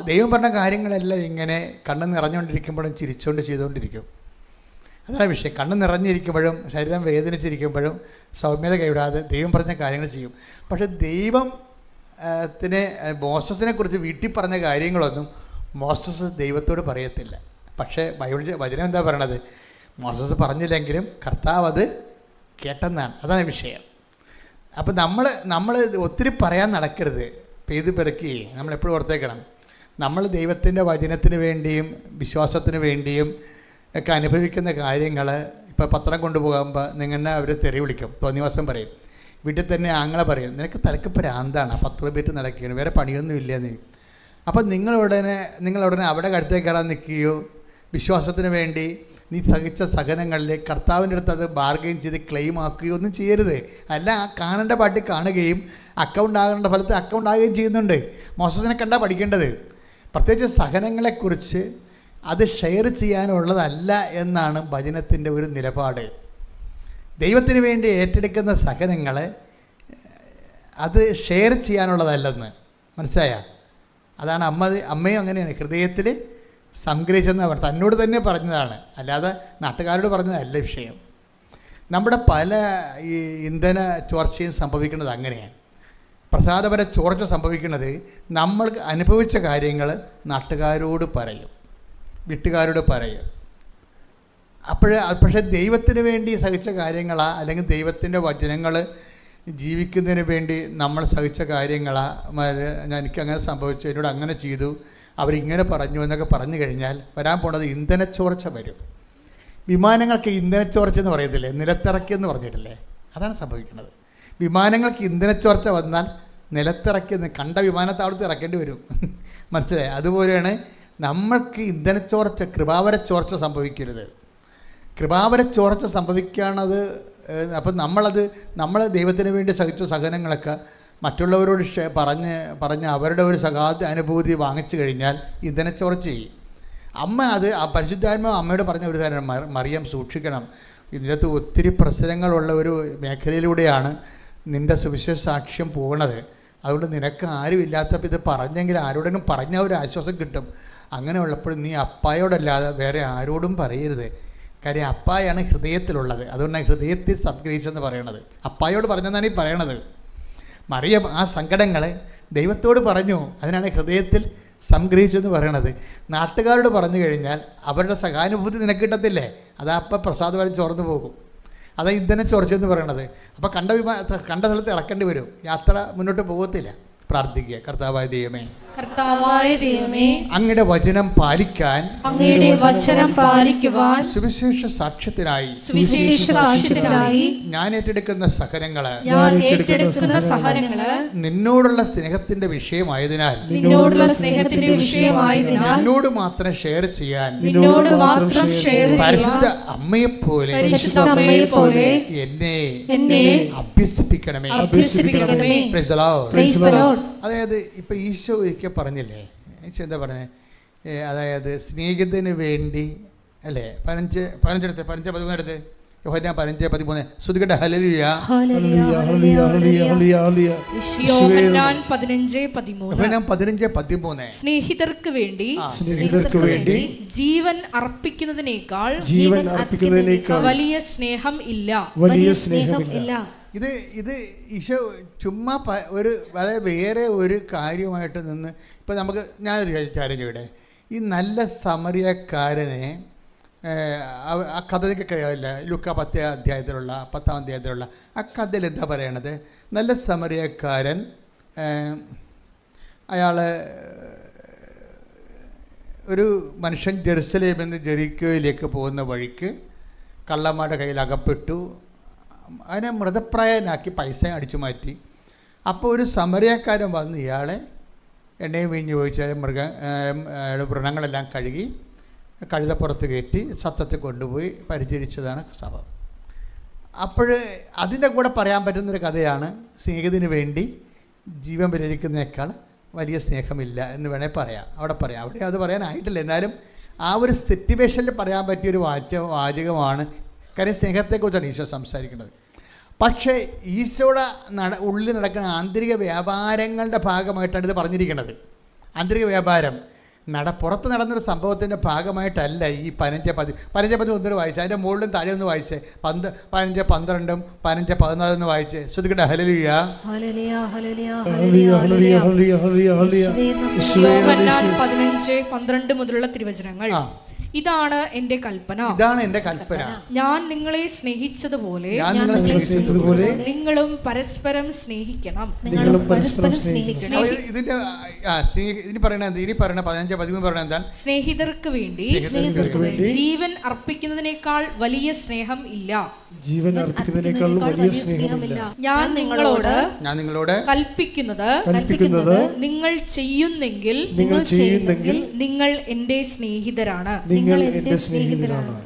ദൈവം പറഞ്ഞ കാര്യങ്ങളെല്ലാം ഇങ്ങനെ കണ്ണ് നിറഞ്ഞുകൊണ്ടിരിക്കുമ്പോഴും ചിരിച്ചുകൊണ്ട് ചെയ്തുകൊണ്ടിരിക്കും. അതാണ് വിഷയം. കണ്ണ് നിറഞ്ഞിരിക്കുമ്പോഴും ശരീരം വേദനിച്ചിരിക്കുമ്പോഴും സൗമ്യത കൈവിടാതെ ദൈവം പറഞ്ഞ കാര്യങ്ങൾ ചെയ്യും. പക്ഷെ മോസസിനെ കുറിച്ച് വീട്ടിൽ പറഞ്ഞ കാര്യങ്ങളൊന്നും മോസസ് ദൈവത്തോട് പറയത്തില്ല. പക്ഷേ വചനം എന്താ പറയണത്? മോസസ് പറഞ്ഞില്ലെങ്കിലും കർത്താവ് അത് കേട്ടെന്നാണ്. അതാണ് വിഷയം. അപ്പം നമ്മൾ ഒത്തിരി പറയാൻ നടക്കരുത്. പെയ്ത് പെറുക്കി നമ്മളെപ്പോഴും ഓർത്തേക്കണം, നമ്മൾ ദൈവത്തിൻ്റെ വചനത്തിന് വേണ്ടിയും വിശ്വാസത്തിന് വേണ്ടിയും ഒക്കെ അനുഭവിക്കുന്ന കാര്യങ്ങൾ. ഇപ്പോൾ പത്രം കൊണ്ടുപോകുമ്പോൾ നിങ്ങളെ അവർ തെറി വിളിക്കും, തോന്നിവാസം പറയും. വീട്ടിൽ തന്നെ ആങ്ങളെ പറയും, നിനക്ക് തലക്ക് പ്രാന്താണ്, 10 രൂപ നടക്കുകയാണ്, വേറെ പണിയൊന്നും ഇല്ലെന്ന്. അപ്പം നിങ്ങളുടനെ അവിടെ കടുത്തേക്ക് കയറാൻ നിൽക്കുകയോ വിശ്വാസത്തിന് വേണ്ടി നീ സഹിച്ച സഹനങ്ങളിൽ കർത്താവിൻ്റെ അടുത്ത് അത് ബാർഗെയിൻ ചെയ്ത് ക്ലെയിം ആക്കുകയോ ഒന്നും ചെയ്യരുത്. അല്ല, കാണേണ്ട പാട്ടിൽ കാണുകയും അക്കൗണ്ട് ആകേണ്ട ഫലത്ത് അക്കൗണ്ട് ആകുകയും ചെയ്യുന്നുണ്ട്. മോശത്തിനെ കണ്ടാൽ പഠിക്കേണ്ടത്. പ്രത്യേകിച്ച് സഹനങ്ങളെക്കുറിച്ച് അത് ഷെയർ ചെയ്യാനുള്ളതല്ല എന്നാണ് വചനത്തിൻ്റെ ഒരു നിലപാട്. ദൈവത്തിന് വേണ്ടി ഏറ്റെടുക്കുന്ന സഹനങ്ങൾ അത് ഷെയർ ചെയ്യാനുള്ളതല്ലെന്ന് മനസ്സിലായ? അതാണ് അമ്മയും അങ്ങനെയാണ് ഹൃദയത്തിൽ സംഗ്രഹിച്ചെന്ന് പറഞ്ഞത്. തന്നോട് തന്നെ പറഞ്ഞതാണ്, അല്ലാതെ നാട്ടുകാരോട് പറഞ്ഞതല്ല വിഷയം. നമ്മുടെ പല ഈ ഇന്ധന ചോർച്ചയും സംഭവിക്കുന്നത് അങ്ങനെയാണ്. പ്രസാദപര ചോർച്ച സംഭവിക്കുന്നത് നമ്മൾ അനുഭവിച്ച കാര്യങ്ങൾ നാട്ടുകാരോട് പറയും, വീട്ടുകാരോട് പറയും. പക്ഷേ ദൈവത്തിന് വേണ്ടി സഹിച്ച കാര്യങ്ങളാ, അല്ലെങ്കിൽ ദൈവത്തിൻ്റെ വചനങ്ങൾ ജീവിക്കുന്നതിന് വേണ്ടി നമ്മൾ സഹിച്ച കാര്യങ്ങളാ, എനിക്കങ്ങനെ സംഭവിച്ചു, എന്നോട് അങ്ങനെ ചെയ്തു, അവരിങ്ങനെ പറഞ്ഞു എന്നൊക്കെ പറഞ്ഞു കഴിഞ്ഞാൽ വരാൻ പോണത് ഇന്ധനച്ചോർച്ച വരും. വിമാനങ്ങൾക്ക് ഇന്ധനച്ചോർച്ച എന്ന് പറയത്തില്ലേ, നിലത്തിറക്കിയെന്ന് പറഞ്ഞിട്ടില്ലേ? അതാണ് സംഭവിക്കുന്നത്. വിമാനങ്ങൾക്ക് ഇന്ധനച്ചോർച്ച വന്നാൽ നിലത്തിറക്കിയെന്ന് കണ്ട വിമാനത്താവളത്തിൽ ഇറക്കേണ്ടി വരും. മനസ്സിലായി? അതുപോലെയാണ് നമ്മൾക്ക് ഇന്ധനച്ചോർച്ച, കൃപാവര ചോർച്ച സംഭവിക്കരുത്. കൃപാവര ചോർച്ച സംഭവിക്കുകയാണത്. അപ്പം നമ്മൾ ദൈവത്തിന് വേണ്ടി സഹിച്ച സഹനങ്ങളൊക്കെ മറ്റുള്ളവരോട് പറഞ്ഞ് അവരുടെ ഒരു സഹായ അനുഭൂതി വാങ്ങിച്ചു കഴിഞ്ഞാൽ ഇന്ധനച്ചോർച്ച ചെയ്യും. പരിശുദ്ധാത്മാവ് അമ്മയോട് പറഞ്ഞ ഒരു കാര്യം, മറിയം സൂക്ഷിക്കണം, ഇതിനകത്ത് ഒത്തിരി പ്രശ്നങ്ങളുള്ള ഒരു മേഖലയിലൂടെയാണ് നിൻ്റെ സുവിശേഷ സാക്ഷ്യം പോകുന്നത്. അതുകൊണ്ട് നിനക്ക് ആരും ഇല്ലാത്തപ്പോൾ ഇത് പറഞ്ഞെങ്കിൽ ആരോടെങ്കിലും പറഞ്ഞാൽ ഒരു ആശ്വാസം കിട്ടും. അങ്ങനെയുള്ളപ്പോൾ നീ അപ്പായോടല്ലാതെ വേറെ ആരോടും പറയരുത്. കാര്യം അപ്പായാണ് ഹൃദയത്തിലുള്ളത്. അതുകൊണ്ടാണ് ഹൃദയത്തിൽ സംഗ്രഹിച്ചെന്ന് പറയണത്. അപ്പായോട് പറഞ്ഞെന്നാണ് ഈ പറയണത്. മറിയം ആ സങ്കടങ്ങളെ ദൈവത്തോട് പറഞ്ഞു, അതിനാണ് ഹൃദയത്തിൽ സംഗ്രഹിച്ചെന്ന് പറയണത്. നാട്ടുകാരോട് പറഞ്ഞു കഴിഞ്ഞാൽ അവരുടെ സഹാനുഭൂതി നിനക്ക് കിട്ടത്തില്ലേ? അതാ അപ്പം പ്രസാദപരം ചോർന്നു പോകും. അതാ ഇന്ധനം ചോർച്ചെന്ന് പറയണത്. അപ്പോൾ കണ്ട സ്ഥലത്ത് ഇറക്കേണ്ടി വരും, യാത്ര മുന്നോട്ട് പോകത്തില്ല. പ്രാർത്ഥിക്കുക. കർത്താവായ ദൈവമേ, അങ്ങയുടെ വചനം പാലിക്കുവാൻ സുവിശേഷ സാക്ഷ്യത്തിനായി ഞാൻ ഏറ്റെടുക്കുന്ന സഹനങ്ങള് നിന്നോടുള്ള സ്നേഹത്തിന്റെ വിഷയമായതിനാൽ നിന്നോട് മാത്രം ഷെയർ ചെയ്യാൻ പരിശുദ്ധ അമ്മയെപ്പോലെ എന്നെ അഭ്യസിപ്പിക്കണമേ. അതായത് ഇപ്പൊ ഈശോ ഒരിക്കൽ പറഞ്ഞില്ലേ, ഈശോ എന്താ പറഞ്ഞത്? അതായത് സ്നേഹിതന് വേണ്ടി അല്ലേ, 15:13 യോഹന്നാൻ 15:13 ശ്രുതികട്ടെ. ഹല്ലേലൂയ. യോഹന്നാൻ 15:13 സ്നേഹിതർക്ക് വേണ്ടി ജീവൻ അർപ്പിക്കുന്നതിനേക്കാൾ വലിയ സ്നേഹം ഇല്ല. ഇത് ഈശോ ചുമ്മാ അതായത് വേറെ ഒരു കാര്യമായിട്ട് നിന്ന്. ഇപ്പം ഞാനൊരു കാര്യം ചോദിക്കട്ടെ, ഈ നല്ല സമറിയക്കാരനെ ആ കഥ നിങ്ങൾക്ക് അറിയാവില്ല, ലുക്ക 10 അധ്യായത്തിലുള്ള 10-ാം അധ്യായത്തിലുള്ള ആ കഥയിൽ എന്താ പറയണത്? നല്ല സമരിയക്കാരൻ അയാൾ ഒരു മനുഷ്യൻ ജെറുസലേമിൽ നിന്ന് ജെറിക്കോയിലേക്ക് പോകുന്ന വഴിക്ക് കള്ളന്മാരുടെ കയ്യിൽ അകപ്പെട്ടു. അതിനെ മൃതപ്രായനാക്കി പൈസ അടിച്ചു മാറ്റി. അപ്പോൾ ഒരു സമരിയക്കാരൻ വന്ന് ഇയാളെ എണ്ണയും വീഞ്ഞ് ഒഴിച്ച് വ്രണങ്ങളെല്ലാം കഴുകി കഴുതപ്പുറത്ത് കയറ്റി സത്തത്തിൽ കൊണ്ടുപോയി പരിചരിച്ചതാണ് സംഭവം. അപ്പോൾ അതിൻ്റെ കൂടെ പറയാൻ പറ്റുന്നൊരു കഥയാണ് സ്നേഹത്തിന് വേണ്ടി ജീവൻ പരിഹരിക്കുന്നതിനേക്കാൾ വലിയ സ്നേഹമില്ല എന്ന് വേണേൽ പറയാം. അവിടെ അത് പറയാനായിട്ടില്ല. എന്നാലും ആ ഒരു സിറ്റുവേഷനിൽ പറയാൻ പറ്റിയൊരു വാചകമാണ്. കാര്യം സ്നേഹത്തെക്കുറിച്ചാണ് ഈശോ സംസാരിക്കുന്നത്. പക്ഷേ ഈശോയുടെ ഉള്ളിൽ നടക്കുന്ന ആന്തരിക വ്യാപാരങ്ങളുടെ ഭാഗമായിട്ടാണ് ഇത് പറഞ്ഞിരിക്കുന്നത്. ആന്തരിക വ്യാപാരം പുറത്ത് നടന്നൊരു സംഭവത്തിൻ്റെ ഭാഗമായിട്ടല്ല ഈ 15-10 ഒന്നൊരു വായിച്ച്, അതിൻ്റെ മുകളിലും താഴെ ഒന്ന് വായിച്ച് 15-12 15-14 വായിച്ച് ശ്രദ്ധിക്കട്ടെ. ഹല്ലേലൂയ. യോഹന്നാൻ 15-12 മുതലുള്ള തിരുവചനങ്ങൾ. ഇതാണ് എൻ്റെ കൽപ്പന, ഞാൻ നിങ്ങളെ സ്നേഹിച്ചതുപോലെ നിങ്ങളും പരസ്പരം സ്നേഹിക്കണം. ഇതിന് പറയണ 15-13 പറയണ എന്താണ്? സ്നേഹിതർക്ക് വേണ്ടി ജീവൻ അർപ്പിക്കുന്നതിനേക്കാൾ വലിയ സ്നേഹം ഇല്ല. ഞാൻ നിങ്ങളോട് കൽപ്പിക്കുന്നത് നിങ്ങൾ ചെയ്യുന്നെങ്കിൽ നിങ്ങൾ എൻ്റെ സ്നേഹിതരാണ്.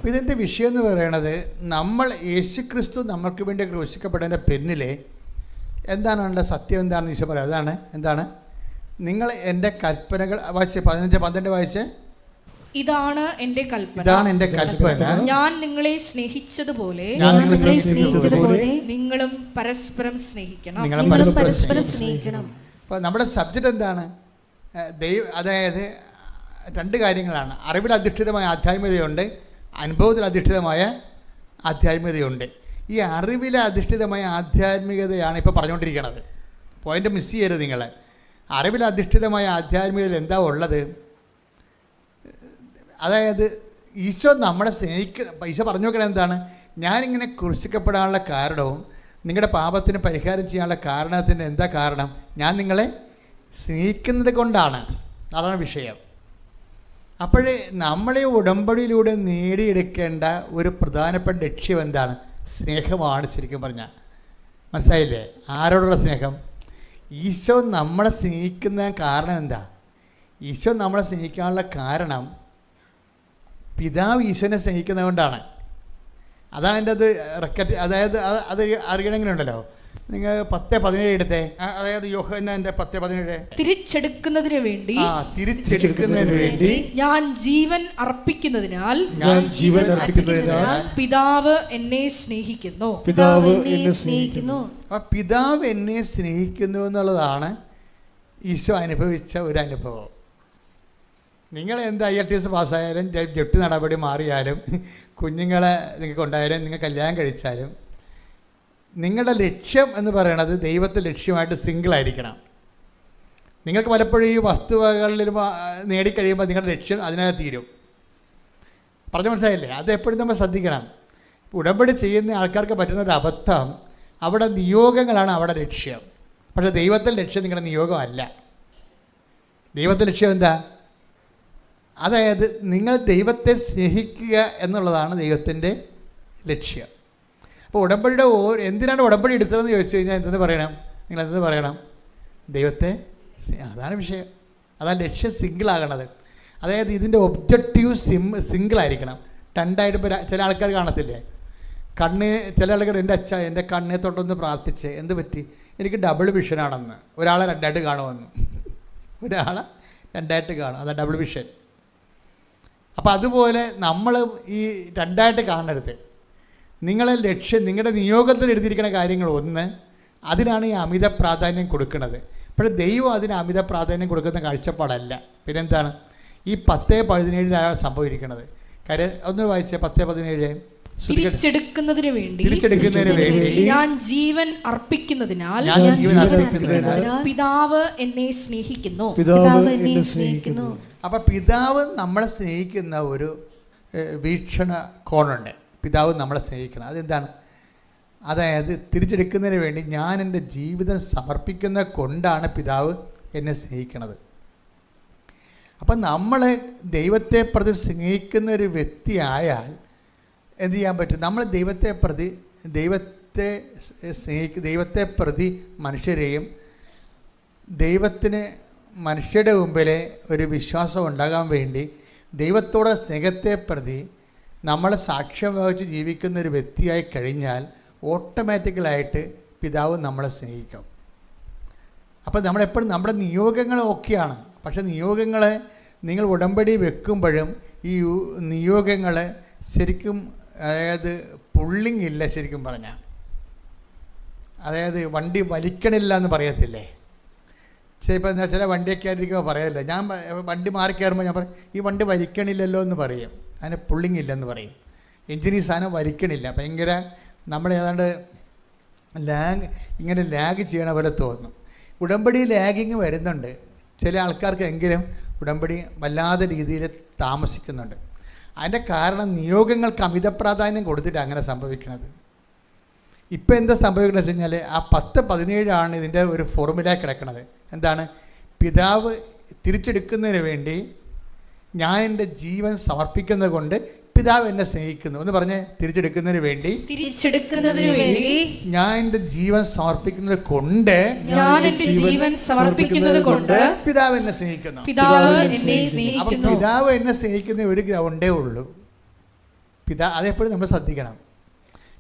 ഇതിന്റെ വിഷയം എന്ന് പറയുന്നത്, നമ്മൾ യേശുക്രിസ്തു നമ്മൾക്ക് വേണ്ടി ക്രൂശിക്കപ്പെട്ടതിന്റെ പിന്നിലെ എന്താണ് സത്യം എന്താണെന്ന് ഈശോ പറയാം. അതാണ് എന്താണ്? നിങ്ങൾ എൻ്റെ കൽപ്പനകൾ വായിച്ച് 15-12 വായിച്ച്. ഇതാണ് എൻ്റെ കൽപ്പന, ഞാൻ നിങ്ങളെ സ്നേഹിച്ചതുപോലെ നിങ്ങളും പരസ്പരം സ്നേഹിക്കണം. അപ്പോൾ നമ്മുടെ സബ്ജക്റ്റ് എന്താണ്? അതായത് 2 കാര്യങ്ങളാണ്. അറിവിൽ അധിഷ്ഠിതമായ ആധ്യാത്മികതയുണ്ട്, അനുഭവത്തിൽ അധിഷ്ഠിതമായ ആധ്യാത്മികതയുണ്ട്. ഈ അറിവിൽ അധിഷ്ഠിതമായ ആധ്യാത്മികതയാണ് ഇപ്പോൾ പറഞ്ഞുകൊണ്ടിരിക്കുന്നത്. പോയിന്റ് മിസ് ചെയ്യരുത് നിങ്ങൾ. അറിവിൽ അധിഷ്ഠിതമായ ആധ്യാത്മികതയിൽ എന്താ ഉള്ളത്? അതായത് ഈശോ നമ്മളെ ഈശോ പറഞ്ഞു നോക്കണത് എന്താണ്? ഞാനിങ്ങനെ ക്രൂശിക്കപ്പെടാനുള്ള കാരണവും നിങ്ങളുടെ പാപത്തിന് പരിഹാരം ചെയ്യാനുള്ള കാരണത്തിൻ്റെ എന്താ കാരണം? ഞാൻ നിങ്ങളെ സ്നേഹിക്കുന്നത് കൊണ്ടാണ്. അതാണ് വിഷയം. അപ്പോഴേ നമ്മളെ ഉടമ്പടിയിലൂടെ നേടിയെടുക്കേണ്ട ഒരു പ്രധാനപ്പെട്ട ലക്ഷ്യം എന്താണ്? സ്നേഹമാണ്. ശരിക്കും പറഞ്ഞാൽ മനസ്സിലായില്ലേ? ആരോടുള്ള സ്നേഹം? ഈശോ നമ്മളെ സ്നേഹിക്കുന്ന കാരണം എന്താ? ഈശോ നമ്മളെ സ്നേഹിക്കാനുള്ള കാരണം പിതാവ് ഈശോനെ സ്നേഹിക്കുന്നത് കൊണ്ടാണ്. അതാണ് എൻ്റെ അത് റെക്കറ്റ്. അതായത് അത് അറിയണമെങ്കിലുണ്ടല്ലോ, നിങ്ങൾ 10-17 എടുത്തേ. അതായത് യോഹന്നാന്റെ 10-17. തിരിച്ചെടുക്കുന്നതിന് വേണ്ടി ഞാൻ ജീവൻ അർപ്പിക്കുന്നതിനാൽ പിതാവ് എന്നെ സ്നേഹിക്കുന്നു. പിതാവ് എന്നെ സ്നേഹിക്കുന്നു എന്നുള്ളതാണ് ഈശോ അനുഭവിച്ച ഒരു അനുഭവം. നിങ്ങൾ എന്ത് IELTS പാസ്സായാലും, ജപ്തി നടപടി മാറിയാലും, കുഞ്ഞുങ്ങളെ നിങ്ങൾക്ക് ഉണ്ടായാലും, നിങ്ങൾ കല്യാണം കഴിച്ചാലും, നിങ്ങളുടെ ലക്ഷ്യം എന്ന് പറയുന്നത് ദൈവത്തെ ലക്ഷ്യമായിട്ട് സിംഗിളായിരിക്കണം. നിങ്ങൾക്ക് പലപ്പോഴും ഈ വസ്തുവകളിൽ നേടിക്കഴിയുമ്പോൾ നിങ്ങളുടെ ലക്ഷ്യം അതിനകത്ത് തീരും. പറഞ്ഞു മനസ്സിലായില്ലേ? അത് എപ്പോഴും നമ്മൾ ശ്രദ്ധിക്കണം. ഉടമ്പടി ചെയ്യുന്ന ആൾക്കാർക്ക് പറ്റുന്ന ഒരു അബദ്ധം, അവിടെ നിയോഗങ്ങളാണ് അവിടെ ലക്ഷ്യം. പക്ഷേ ദൈവത്തിൻ്റെ ലക്ഷ്യം നിങ്ങളുടെ നിയോഗമല്ല. ദൈവത്തിൻ്റെ ലക്ഷ്യം എന്താ? അതായത് നിങ്ങൾ ദൈവത്തെ സ്നേഹിക്കുക എന്നുള്ളതാണ് ദൈവത്തിൻ്റെ ലക്ഷ്യം. അപ്പോൾ ഉടമ്പടിയുടെ എന്തിനാണ് ഉടമ്പടി എടുത്തതെന്ന് ചോദിച്ചു കഴിഞ്ഞാൽ എന്തെന്ന് പറയണം? നിങ്ങൾ എന്തെന്ന് പറയണം? ദൈവത്തെ. അതാണ് വിഷയം. അതാണ് ലക്ഷ്യം സിംഗിളാകണത്. അതായത് ഇതിൻ്റെ ഒബ്ജക്റ്റീവ് സിംഗിളായിരിക്കണം. 2 ആയിട്ട്. ഇപ്പോൾ ചില ആൾക്കാർ കാണത്തില്ലേ, ചില ആൾക്കാർ എൻ്റെ കണ്ണെ തൊട്ടൊന്ന് പ്രാർത്ഥിച്ച്, എന്ത് പറ്റി? എനിക്ക് ഡബിൾ വിഷനാണെന്ന്. ഒരാളെ 2 ആയിട്ട് കാണുമെന്ന്, ഒരാളെ 2 ആയിട്ട് കാണും. അതാണ് ഡബിൾ വിഷൻ. അപ്പോൾ അതുപോലെ നമ്മൾ ഈ 2 ആയിട്ട് കാണരുത്. നിങ്ങളെ ലക്ഷ്യം, നിങ്ങളുടെ നിയോഗത്തിൽ എഴുതിയിരിക്കുന്ന കാര്യങ്ങൾ ഒന്ന്, അതിനാണ് ഈ അമിത പ്രാധാന്യം കൊടുക്കുന്നത്. പക്ഷേ ദൈവം അതിന് അമിത പ്രാധാന്യം കൊടുക്കുന്ന കാഴ്ചപ്പാടല്ല. പിന്നെന്താണ് ഈ 10-17 സംഭവിക്കുന്നത്? കാര്യം ഒന്ന് വായിച്ചേ. 10-17. തിരിച്ചെടുക്കുന്നതിന് വേണ്ടി ഞാൻ ജീവൻ അർപ്പിക്കുന്നതിനാൽ പിതാവ് എന്നെ സ്നേഹിക്കുന്നു. അപ്പം പിതാവ് നമ്മളെ സ്നേഹിക്കുന്ന ഒരു വീക്ഷണ കോണുണ്ട്. പിതാവ് നമ്മളെ സ്നേഹിക്കണം. അതെന്താണ്? അതായത് തിരിച്ചെടുക്കുന്നതിന് വേണ്ടി ഞാൻ എൻ്റെ ജീവിതം സമർപ്പിക്കുന്ന കൊണ്ടാണ് പിതാവ് എന്നെ സ്നേഹിക്കുന്നത്. അപ്പം നമ്മൾ ദൈവത്തെ പ്രതി സ്നേഹിക്കുന്ന ഒരു വ്യക്തിയായാൽ എന്ത് ചെയ്യാൻ പറ്റും? നമ്മൾ ദൈവത്തെ പ്രതി മനുഷ്യരെയും ദൈവത്തിന് മനുഷ്യരുടെ മുമ്പിൽ ഒരു വിശ്വാസം ഉണ്ടാകാൻ വേണ്ടി ദൈവത്തോടെ സ്നേഹത്തെ പ്രതി നമ്മൾ സാക്ഷ്യം വഹിച്ച് ജീവിക്കുന്ന ഒരു വ്യക്തിയായി കഴിഞ്ഞാൽ ഓട്ടോമാറ്റിക്കലായിട്ട് പിതാവ് നമ്മളെ സ്നേഹിക്കും. അപ്പോൾ നമ്മളെപ്പോഴും നമ്മുടെ നിയോഗങ്ങൾ ഓക്കെയാണ്. പക്ഷേ നിയോഗങ്ങൾ നിങ്ങൾ ഉടമ്പടി വെക്കുമ്പോഴും ഈ നിയോഗങ്ങൾ ശരിക്കും അതായത് പുള്ളിങ് ഇല്ല. ശരിക്കും പറഞ്ഞാൽ അതായത് വണ്ടി വലിക്കണില്ല എന്ന് പറയത്തില്ലേ? ഇപ്പം ചില വണ്ടിയൊക്കെ ആയിരിക്കുമ്പോൾ പറയല്ല. ഞാൻ വണ്ടി മാറി കയറുമ്പോൾ ഞാൻ പറയും ഈ വണ്ടി വലിക്കണില്ലല്ലോ എന്ന് പറയും. അതിന് പുള്ളിങ് ഇല്ലെന്ന് പറയും. എഞ്ചിൻ ഈ സാധനം വലിക്കണില്ല. ഭയങ്കര നമ്മൾ ഏതാണ്ട് ഇങ്ങനെ ലാഗ് ചെയ്യണ പോലെ തോന്നും. ഉടമ്പടി ലാഗിങ് വരുന്നുണ്ട്. ചില ആൾക്കാർക്ക് എങ്കിലും ഉടമ്പടി വല്ലാതെ രീതിയിൽ താമസിക്കുന്നുണ്ട്. അതിൻ്റെ കാരണം നിയോഗങ്ങൾക്ക് അമിത പ്രാധാന്യം കൊടുത്തിട്ട് അങ്ങനെ സംഭവിക്കുന്നത്. ഇപ്പം എന്താ സംഭവിക്കുന്നത് വെച്ച് കഴിഞ്ഞാൽ ആ 10-17 ഇതിൻ്റെ ഒരു ഫോർമുല കിടക്കുന്നത്. എന്താണ്? പിതാവ് തിരിച്ചെടുക്കുന്നതിന് വേണ്ടി ഞാൻ എൻ്റെ ജീവൻ സമർപ്പിക്കുന്നത് കൊണ്ട് പിതാവ് എന്നെ സ്നേഹിക്കുന്നു എന്ന് പറഞ്ഞ് തിരിച്ചെടുക്കുന്നതിന് വേണ്ടി ഞാൻ എൻ്റെ ജീവൻ സമർപ്പിക്കുന്നത് കൊണ്ട് പിതാവ് എന്നെ സ്നേഹിക്കുന്നു. അപ്പം പിതാവ് എന്നെ സ്നേഹിക്കുന്ന ഒരു ഗ്രൗണ്ടേ ഉള്ളൂ. അതെപ്പോഴും നമ്മൾ ശ്രദ്ധിക്കണം.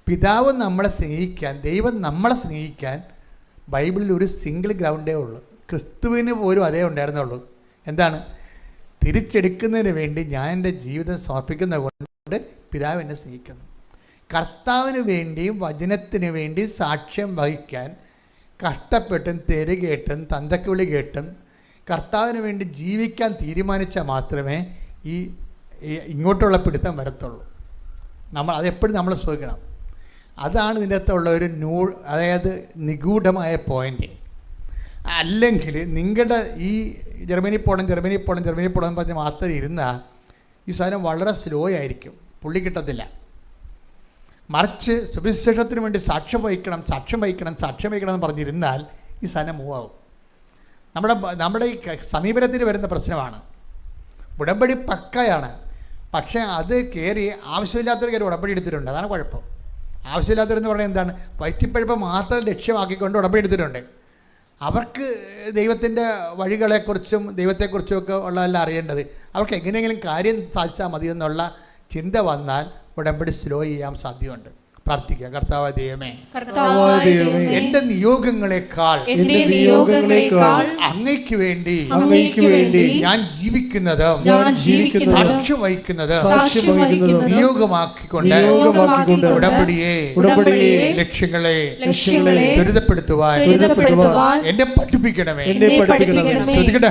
പിതാവ് നമ്മളെ സ്നേഹിക്കാൻ, ദൈവം നമ്മളെ സ്നേഹിക്കാൻ ബൈബിളിൽ ഒരു സിംഗിൾ ഗ്രൗണ്ടേ ഉള്ളൂ. ക്രിസ്തുവിന് പോലും അതേ ഉണ്ടായിരുന്നുള്ളൂ. എന്താണ്? തിരിച്ചെടുക്കുന്നതിന് വേണ്ടി ഞാൻ എൻ്റെ ജീവിതം സമർപ്പിക്കുന്നത് കൊണ്ട് പിതാവ് എന്നെ സ്നേഹിക്കുന്നു. കർത്താവിന് വേണ്ടിയും വചനത്തിന് വേണ്ടി സാക്ഷ്യം വഹിക്കാൻ കഷ്ടപ്പെട്ടും തെരുകേട്ടും തന്തക്കുവിളി കേട്ടും കർത്താവിന് വേണ്ടി ജീവിക്കാൻ തീരുമാനിച്ചാൽ മാത്രമേ ഈ ഇങ്ങോട്ടുള്ള പിടുത്തം വരത്തുള്ളൂ. അതെപ്പോഴും നമ്മൾ ശ്രദ്ധിക്കണം. അതാണ് ഇതിൻ്റെ അകത്തുള്ള ഒരു അതായത് നിഗൂഢമായ പോയിൻ്റ്. അല്ലെങ്കിൽ നിങ്ങളുടെ ഈ ജർമ്മനി പോകണം പറഞ്ഞ് മാത്രം ഇരുന്നാൽ ഈ സാധനം വളരെ സ്ലോ ആയിരിക്കും, പുള്ളി കിട്ടത്തില്ല. മറിച്ച് സുവിശേഷത്തിന് വേണ്ടി സാക്ഷ്യം വഹിക്കണം എന്ന് പറഞ്ഞിരുന്നാൽ ഈ സാധനം മൂവാകും. നമ്മുടെ ഈ സമീപനത്തിന് വരുന്ന പ്രശ്നമാണ്. ഉടമ്പടി പക്കയാണ്, പക്ഷേ അത് കയറി ആവശ്യമില്ലാത്തൊരു കയറി ഉടമ്പടി എടുത്തിട്ടുണ്ട്. അതാണ് കുഴപ്പം. ആവശ്യമില്ലാത്തവരെന്ന് പറഞ്ഞാൽ എന്താണ്? വയറ്റിപ്പഴുപ്പ് മാത്രം ലക്ഷ്യമാക്കിക്കൊണ്ട് ഉടമ്പടി എടുത്തിട്ടുണ്ട്. അവർക്ക് ദൈവത്തിൻ്റെ വഴികളെക്കുറിച്ചും ദൈവത്തെക്കുറിച്ചും ഒക്കെ ഉള്ളതെല്ലാം അറിയേണ്ടത്. അവർക്ക് എങ്ങനെയെങ്കിലും കാര്യം സാധിച്ചാൽ മതി എന്നുള്ള ചിന്ത വന്നാൽ ഉടമ്പടി സ്ലോ ചെയ്യാൻ സാധ്യതയുണ്ട്. പ്രാർത്ഥിക്കുക. കർത്താവായ ദൈവമേ, എന്റെ നിയോഗങ്ങളെക്കാൾ അങ്ങയ്ക്ക് വേണ്ടി ഞാൻ ജീവിക്കുന്നത് സാക്ഷ്യം വഹിക്കുന്നത് നിയോഗമാക്കിക്കൊണ്ട് ഉടമ്പടിയെ ലക്ഷ്യങ്ങളെ ത്വരിതപ്പെടുത്തുവാൻ എന്നെ പഠിപ്പിക്കണമേ. ശ്രദ്ധിക്കട്ടെ.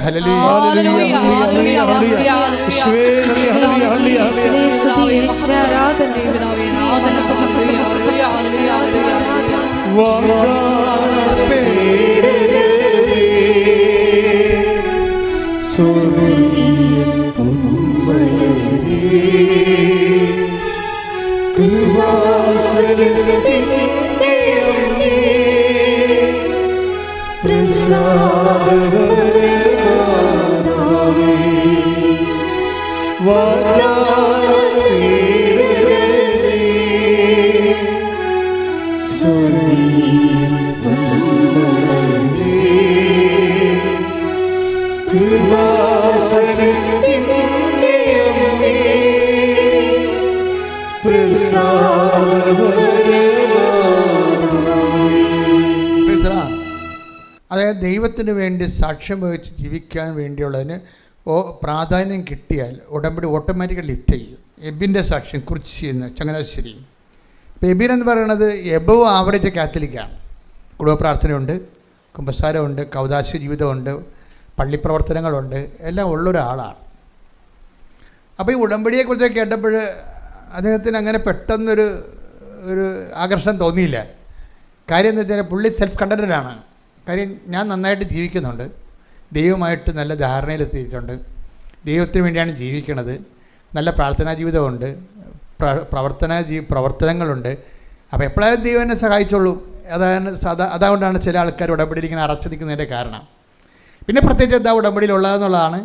അതായത് ദൈവത്തിന് വേണ്ടി സാക്ഷ്യം വഹിച്ച് ജീവിക്കാൻ വേണ്ടിയുള്ളതിന് പ്രാധാന്യം കിട്ടിയാൽ ഉടമ്പടി ഓട്ടോമാറ്റിക്കലി ലിഫ്റ്റ് ചെയ്യും. എബിൻ്റെ സാക്ഷ്യം കുറിച്ച് ചെയ്യുന്ന ചങ്ങനാശ്ശേരി. ഇപ്പോൾ എബിൻ എന്ന് പറയുന്നത് എബവ് ആവറേജ് കാത്തലിക്കാണ്. കുടുംബ പ്രാർത്ഥനയുണ്ട്, കുമ്പസാരമുണ്ട്, കൗദാശ ജീവിതമുണ്ട്, പള്ളിപ്രവർത്തനങ്ങളുണ്ട്, എല്ലാം ഉള്ളൊരാളാണ്. അപ്പോൾ ഈ ഉടമ്പടിയെക്കുറിച്ച് കേട്ടപ്പോൾ അദ്ദേഹത്തിന് അങ്ങനെ പെട്ടെന്നൊരു ആകർഷണം തോന്നിയില്ല. കാര്യം എന്ന് വെച്ചാൽ പുള്ളി സെൽഫ് കണ്ടൻറ്റാണ്. കാര്യം ഞാൻ നന്നായിട്ട് ജീവിക്കുന്നുണ്ട്, ദൈവമായിട്ട് നല്ല ധാരണയിലെത്തിയിട്ടുണ്ട്, ദൈവത്തിന് വേണ്ടിയാണ് ജീവിക്കണത്, നല്ല പ്രാർത്ഥനാ ജീവിതമുണ്ട്, പ്രവർത്തനങ്ങളുണ്ട്. അപ്പോൾ എപ്പോഴായാലും ദൈവം എന്നെ സഹായിച്ചോളൂ. അതുകൊണ്ടാണ് ചില ആൾക്കാർ ഉടമ്പടിയിൽ ഇങ്ങനെ അറച്ചു നിൽക്കുന്നതിൻ്റെ കാരണം. പിന്നെ പ്രത്യേകിച്ച് എന്താ ഉടമ്പടിയിലുള്ളതെന്നുള്ളതാണ്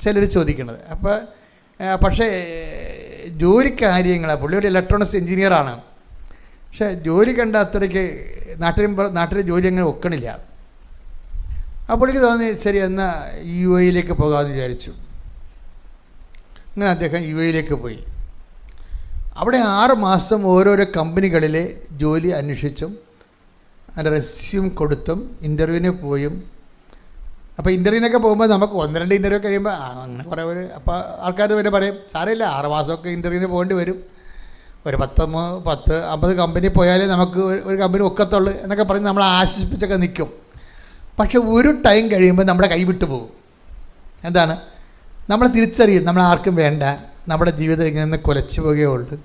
ചിലർ ചോദിക്കുന്നത്. പക്ഷേ ജോലി കാര്യങ്ങളാണ്. പുള്ളി ഒരു ഇലക്ട്രോണിക്സ് എഞ്ചിനീയറാണ്. പക്ഷേ ജോലി കണ്ട അത്രയ്ക്ക് നാട്ടിലെ ജോലി അങ്ങനെ ഒക്കണില്ല. ആ പുള്ളിക്ക് തോന്നി ശരി എന്നാൽ UAE പോകാമെന്ന് വിചാരിച്ചു. അങ്ങനെ അദ്ദേഹം UAE പോയി. അവിടെ 6 മാസം ഓരോരോ കമ്പനികളിൽ ജോലി അന്വേഷിച്ചും അതിൻ്റെ റെസ്യൂം കൊടുത്തും ഇൻ്റർവ്യൂവിന് പോയും. അപ്പോൾ ഇൻ്റർവ്യൂവിനൊക്കെ പോകുമ്പോൾ നമുക്ക് 1-2 ഇൻ്റർവ്യൂ കഴിയുമ്പോൾ അങ്ങനെ കുറേ അപ്പോൾ ആൾക്കാർ പിന്നെ പറയും സാരമില്ല 6 മാസമൊക്കെ ഇൻ്റർവ്യൂവിന് പോകേണ്ടി വരും, ഒരു 10-50 കമ്പനി പോയാലേ നമുക്ക് ഒരു കമ്പനി ഒക്കത്തുള്ളൂ എന്നൊക്കെ പറഞ്ഞ് നമ്മൾ ആശ്വസിപ്പിച്ചൊക്കെ നിൽക്കും. പക്ഷെ ഒരു ടൈം കഴിയുമ്പോൾ നമ്മുടെ കൈ വിട്ടു പോകും. എന്താണ്? നമ്മൾ തിരിച്ചറിയും നമ്മൾ ആർക്കും വേണ്ട, നമ്മുടെ ജീവിതം ഇങ്ങനെ നിന്ന് കുലച്ചു പോവുകയുള്ളൂ,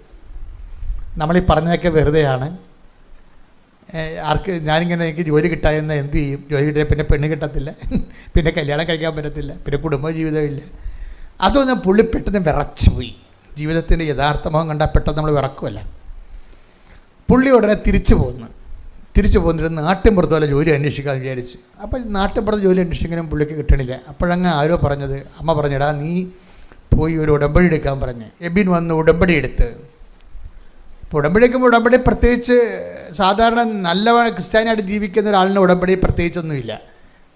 നമ്മളീ പറഞ്ഞതൊക്കെ വെറുതെയാണ്. ഞാനിങ്ങനെ എനിക്ക് ജോലി കിട്ടാമെന്ന് എന്ത് ചെയ്യും? ജോലി കിട്ടിയാൽ പിന്നെ പെണ്ണ് കിട്ടത്തില്ല, പിന്നെ കല്യാണം കഴിക്കാൻ പറ്റത്തില്ല, പിന്നെ കുടുംബജീവിതമില്ല. അതൊന്നും പുള്ളി പെട്ടെന്ന് വിറച്ചു പോയി. ജീവിതത്തിൻ്റെ യഥാർത്ഥ മുഖം കണ്ടാൽ പെട്ടെന്ന് നമ്മൾ വിറക്കുമല്ല. പുള്ളി ഉടനെ തിരിച്ചു പോന്നിട്ട് നാട്ടിൻപുറത്ത് പോലെ ജോലി അന്വേഷിക്കാമെന്ന് വിചാരിച്ചു. അപ്പോൾ നാട്ടിൻപുറത്ത് ജോലി അന്വേഷിക്കാനും പുള്ളിക്ക് കിട്ടണില്ല. അപ്പോഴങ്ങ് ആരോ പറഞ്ഞത്, അമ്മ പറഞ്ഞടാ നീ പോയി ഒരു ഉടമ്പടി എടുക്കാൻ പറഞ്ഞ്. എബിൻ വന്ന് ഉടമ്പടി എടുത്ത്. ഇപ്പോൾ ഉടമ്പടി എടുക്കുമ്പോൾ ഉടമ്പടി പ്രത്യേകിച്ച് സാധാരണ നല്ല ക്രിസ്ത്യാനിയായിട്ട് ജീവിക്കുന്ന ഒരാളിന് ഉടമ്പടി പ്രത്യേകിച്ചൊന്നുമില്ല,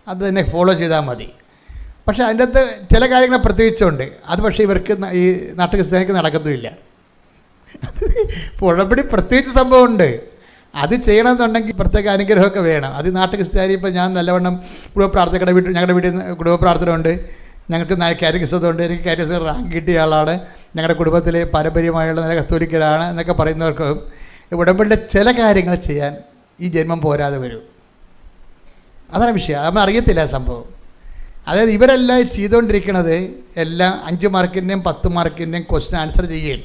അത് തന്നെ ഫോളോ ചെയ്താൽ മതി. പക്ഷേ അതിൻ്റെ അകത്ത് ചില കാര്യങ്ങൾ പ്രത്യേകിച്ചുണ്ട്. അത് പക്ഷേ ഇവർക്ക് ഈ നാട്ടു ക്രിസ്ത്യാനിക്ക് നടക്കത്തുമില്ല. ഇപ്പോൾ ഉടമ്പടി പ്രത്യേകിച്ച് സംഭവമുണ്ട്, അത് ചെയ്യണമെന്നുണ്ടെങ്കിൽ പ്രത്യേക അനുഗ്രഹമൊക്കെ വേണം. അത് നാട്ടു ക്രിസ്ത്യാനി ഇപ്പോൾ ഞാൻ നല്ലവണ്ണം ഞങ്ങളുടെ വീട്ടിൽ കുടുംബ പ്രാർത്ഥന ഉണ്ട്, ഞങ്ങൾക്ക് കാറ്റഗിസമുണ്ട്, എനിക്ക് കാറ്റഗിസം റാങ്ക് കിട്ടിയ ആളാണ്, ഞങ്ങളുടെ കുടുംബത്തിലെ പാരമ്പര്യമായുള്ള നല്ല കത്തോലിക്കലാണ് എന്നൊക്കെ പറയുന്നവർക്ക് ഉടമ്പടിയുടെ ചില കാര്യങ്ങൾ ചെയ്യാൻ ഈ ജന്മം പോരാതെ വരും. അതാണ് വിഷയം. നമ്മൾ അറിയത്തില്ല സംഭവം. അതായത് ഇവരെല്ലാം ചെയ്തുകൊണ്ടിരിക്കുന്നത് എല്ലാം 5 മാർക്കിൻ്റെയും 10 മാർക്കിൻ്റെയും ക്വസ്റ്റ്യൻ ആൻസർ ചെയ്യുകയാണ്.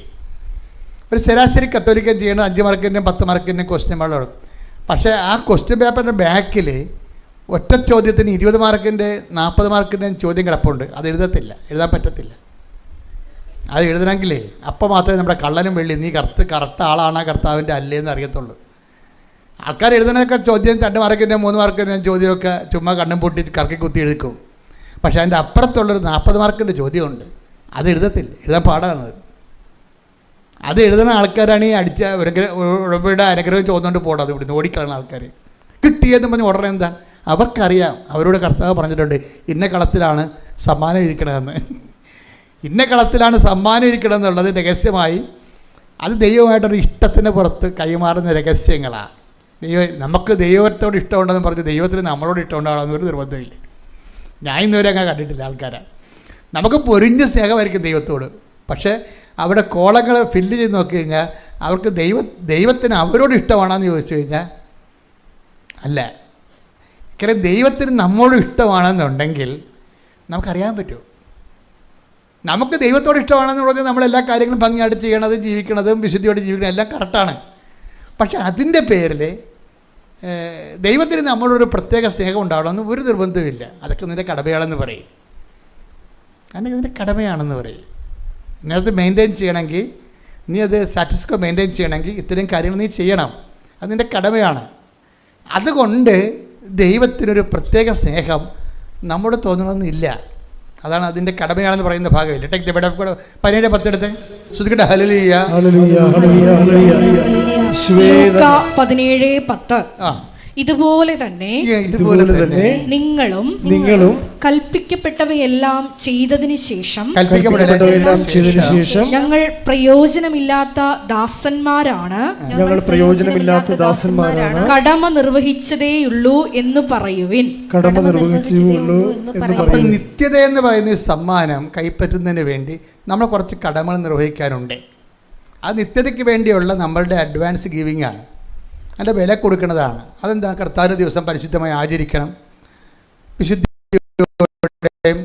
ഒരു ശരാശരി കത്തോലിക്കൻ ചെയ്യണത് 5 മാർക്കിൻ്റെയും 10 മാർക്കിൻ്റെയും ക്വസ്റ്റ്യൻ വളരെ. പക്ഷേ ആ ക്വസ്റ്റ്യൻ പേപ്പറിൻ്റെ ബാക്കിൽ ഒറ്റ ചോദ്യത്തിന് 20 മാർക്കിൻ്റെ 40 മാർക്കിൻ്റെയും ചോദ്യം കിടപ്പുണ്ട്. അത് എഴുതാൻ പറ്റത്തില്ല. അത് എഴുതണമെങ്കിലേ അപ്പം മാത്രമേ നമ്മുടെ കള്ളനും വെള്ളി നീ കറക്റ്റ് ആളാണ് കർത്താവിൻ്റെ അല്ലേന്ന് അറിയത്തുള്ളൂ. ആൾക്കാർ എഴുതുന്നതൊക്കെ ചോദ്യം 2 മാർക്കിൻ്റെയും 3 മാർക്കിൻ്റെയും ചോദ്യമൊക്കെ ചുമ്മാ കണ്ണും പൊട്ടി കറക്കി കുത്തി എഴുതിക്കും. പക്ഷേ അതിൻ്റെ അപ്പുറത്തുള്ളൊരു 40 മാർക്കിൻ്റെ ചോദ്യമുണ്ട്, അത് എഴുതാൻ പാടാണ്. അത് എഴുതുന്ന ആൾക്കാരാണ് ഈ അടിച്ച ഉടമ്പടിയുടെ അനുഗ്രഹം ചോദിച്ചുകൊണ്ട് പോകണം. അത് ഇവിടുന്ന് ഓടിക്കളയുന്ന ആൾക്കാർ കിട്ടിയെന്ന് പറഞ്ഞ് ഉടനെ എന്താ അവർക്കറിയാം. അവരോട് കർത്താവ് പറഞ്ഞിട്ടുണ്ട് ഇന്ന കളത്തിലാണ് സമ്മാനം ഇരിക്കണമെന്ന്. ഇന്ന കളത്തിലാണ് സമ്മാനം ഇരിക്കണമെന്നുള്ളത് രഹസ്യമായി, അത് ദൈവമായിട്ടൊരു ഇഷ്ടത്തിന് പുറത്ത് കൈമാറുന്ന രഹസ്യങ്ങളാണ്. നമുക്ക് ദൈവത്തോട് ഇഷ്ടമുണ്ടെന്ന് പറഞ്ഞ് ദൈവത്തിന് നമ്മളോട് ഇഷ്ടമുണ്ടാകണമെന്ന് ഒരു നിർബന്ധമില്ല. ഞാൻ ഇന്നുവരെ അങ്ങനെ കണ്ടിട്ടില്ല ആൾക്കാരെ. നമുക്ക് പൊരിഞ്ഞ സ്നേഹമായിരിക്കും ദൈവത്തോട്. പക്ഷേ അവിടെ കോളങ്ങൾ ഫില്ല് ചെയ്ത് നോക്കി കഴിഞ്ഞാൽ അവർക്ക് ദൈവത്തിന് അവരോട് ഇഷ്ടമാണെന്ന് ചോദിച്ചു കഴിഞ്ഞാൽ അല്ല. കാരണം ദൈവത്തിന് നമ്മളോട് ഇഷ്ടമാണെന്നുണ്ടെങ്കിൽ നമുക്കറിയാൻ പറ്റുമോ? നമുക്ക് ദൈവത്തോട് ഇഷ്ടമാണെന്ന് പറഞ്ഞാൽ നമ്മളെല്ലാ കാര്യങ്ങളും ഭംഗിയായിട്ട് ചെയ്യണതും ജീവിക്കണതും വിശുദ്ധിയോട് ജീവിക്കണം എല്ലാം കറക്റ്റാണ്. പക്ഷെ അതിൻ്റെ പേരിൽ ദൈവത്തിന് നമ്മളൊരു പ്രത്യേക സ്നേഹം ഉണ്ടാവണമെന്ന് ഒരു നിർബന്ധമില്ല. അതൊക്കെ നിൻ്റെ കടമയാണെന്ന് പറയും. അതൊക്കെ നിൻ്റെ കടമയാണെന്ന് പറയും. നീ അത് മെയിൻറ്റെയിൻ ചെയ്യണമെങ്കിൽ, നീ അത് സാറ്റിസ്കോ മെയിൻറ്റെയിൻ ചെയ്യണമെങ്കിൽ ഇത്രയും കാര്യങ്ങൾ നീ ചെയ്യണം. അത് നിൻ്റെ കടമയാണ്. അതുകൊണ്ട് ദൈവത്തിനൊരു പ്രത്യേക സ്നേഹം നമ്മോട് തോന്നണമെന്നില്ല. അതാണ് അതിൻ്റെ കടമയാണെന്ന് പറയുന്ന ഭാഗമില്ല. Take the word of God 17:10 എടുത്ത് ശ്രുതിക്കട്ടെ. ഹല്ലേലൂയ ഹല്ലേലൂയ ഹല്ലേലൂയ ഹല്ലേലൂയ. 17:10 ഇതുപോലെ തന്നെ നിങ്ങളും കൽപ്പിക്കപ്പെട്ടവയെല്ലാം ചെയ്തതിനു ശേഷം ഞങ്ങൾ പ്രയോജനമില്ലാത്ത ദാസന്മാരാണ് കടമ നിർവഹിച്ചതേയുള്ളൂ എന്ന് പറയുവിൻ. നിത്യത എന്ന് പറയുന്ന സമ്മാനം കൈപ്പറ്റുന്നതിന് വേണ്ടി നമ്മൾ കുറച്ച് കടമകൾ നിർവഹിക്കാനുണ്ട്. ആ നിത്യതയ്ക്ക് വേണ്ടിയുള്ള നമ്മളുടെ അഡ്വാൻസ് ഗിവിംഗ് ആണ്, അതിൻ്റെ വില കൊടുക്കുന്നതാണ്. അതെന്താ? കർത്താവിൻ്റെ ദിവസം പരിശുദ്ധമായി ആചരിക്കണം, വിശുദ്ധിയോടെയും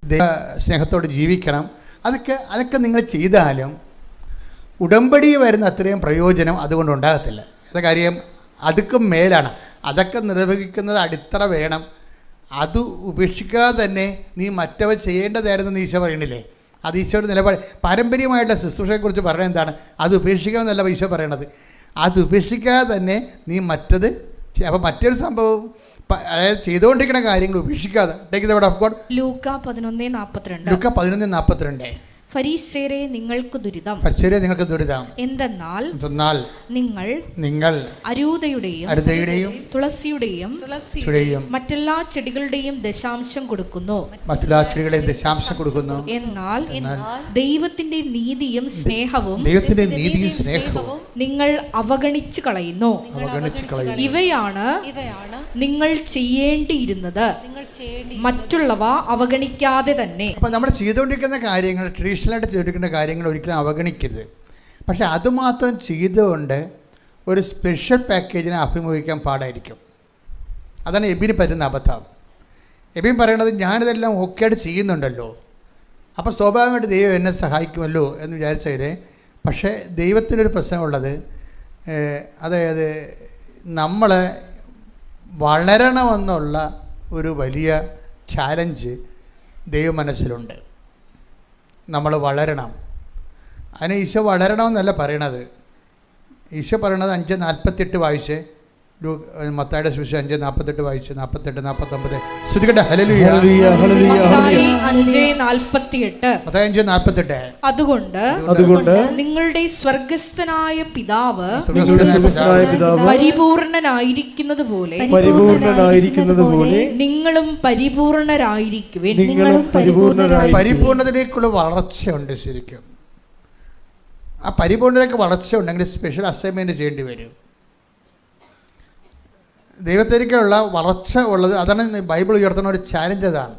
സ്നേഹത്തോടെ ജീവിക്കണം. അതൊക്കെ നിങ്ങൾ ചെയ്താലും ഉടമ്പടി വരുന്ന അത്രയും പ്രയോജനം അതുകൊണ്ട് ഉണ്ടാകത്തില്ല. അത് കാര്യം അതുക്കും മേലാണ്. അതൊക്കെ നിർവഹിക്കുന്നത് അടിത്തറ വേണം. അത് ഉപേക്ഷിക്കാതെ തന്നെ നീ മറ്റവ ചെയ്യേണ്ടതായിരുന്നു ഈശോ പറയണില്ലേ? അത് ഈശോയുടെ നിലപാട്. പാരമ്പര്യമായിട്ടുള്ള ശുശ്രൂഷയെക്കുറിച്ച് പറയുന്നത് എന്താണ്? അത് ഉപേക്ഷിക്കാമെന്നല്ല ഈശോ പറയണത്. അത് ഉപേക്ഷിക്കാതെ തന്നെ നീ മറ്റത്. അപ്പോൾ മറ്റൊരു സംഭവം, അതായത് ചെയ്തുകൊണ്ടിരിക്കുന്ന കാര്യങ്ങൾ ഉപേക്ഷിക്കാതെ. Take the word of God. ലൂക്ക 11:42. ലൂക്ക 11:42. ഫരീസേരെ നിങ്ങൾക്ക് ദുരിതം, ഫരീസേരെ നിങ്ങൾക്ക് ദുരിതം, എന്തെന്നാൽ നിങ്ങൾ അരൂതയുടെയും തുളസിയുടെയും മറ്റെല്ലാ ചെടികളുടെയും ദശാംശം കൊടുക്കുന്നു, എന്നാൽ ദൈവത്തിന്റെ നീതിയും സ്നേഹവും നിങ്ങൾ അവഗണിച്ചു കളയുന്നു. ഇവയാണ് നിങ്ങൾ ചെയ്യേണ്ടിയിരുന്നത്, മറ്റുള്ളവ അവഗണിക്കാതെ തന്നെ. അപ്പോൾ നമ്മൾ ചെയ്തുകൊണ്ടിരിക്കുന്ന കാര്യങ്ങൾ, ട്രഡീഷണലായിട്ട് ചെയ്തുകൊണ്ടിരിക്കുന്ന കാര്യങ്ങൾ ഒരിക്കലും അവഗണിക്കരുത്. പക്ഷെ അതുമാത്രം ചെയ്തുകൊണ്ട് ഒരു സ്പെഷ്യൽ പാക്കേജിനെ അഭിമുഖിക്കാൻ പാടായിരിക്കും. അതാണ് എബിന് പറ്റുന്ന അബദ്ധം. എബിൻ പറയണത് ഞാനിതെല്ലാം ഓക്കെ ആയിട്ട് ചെയ്യുന്നുണ്ടല്ലോ, അപ്പോൾ സ്വാഭാവികമായിട്ട് ദൈവം എന്നെ സഹായിക്കുമല്ലോ എന്ന് വിചാരിച്ചതിൽ. പക്ഷേ ദൈവത്തിനൊരു പ്രശ്നമുള്ളത്, അതായത് നമ്മൾ വളരണമെന്നുള്ള ഒരു വലിയ ചാലഞ്ച് ദൈവ മനസ്സിലുണ്ട്. നമ്മൾ വളരണം. അതിന് ഈശോ വളരണമെന്നല്ല പറയണത്. ഈശോ പറയണത് 5:48 വായിച്ച്, മത്തായിയുടെ സുവിശേഷം 5:48 വായിച്ച്, 48, 49 ശ്രുതികട്ടെ. ഹല്ലേലൂയ. മത്തായി 5:48. അതുകൊണ്ട് നിങ്ങളുടെ സ്വർഗ്ഗസ്ഥനായ പിതാവ് പരിപൂർണനായിരിക്കുന്നത് പോലെ നിങ്ങളും പരിപൂർണരായിരിക്കുവിൻ. പരിപൂർണതയിലേക്കുള്ള വളർച്ചയുണ്ട്. ശരിക്കും ആ പരിപൂർണതയ്ക്ക് വളർച്ച ഉണ്ടെങ്കിൽ സ്പെഷ്യൽ അസൈൻമെൻറ്റ് ചെയ്യേണ്ടി വരും. ദൈവത്തിലേക്കുള്ള വളർച്ച ഉള്ളത്, അതാണ് ബൈബിൾ ഉയർത്തുന്ന ഒരു ചാലഞ്ച്. അതാണ്.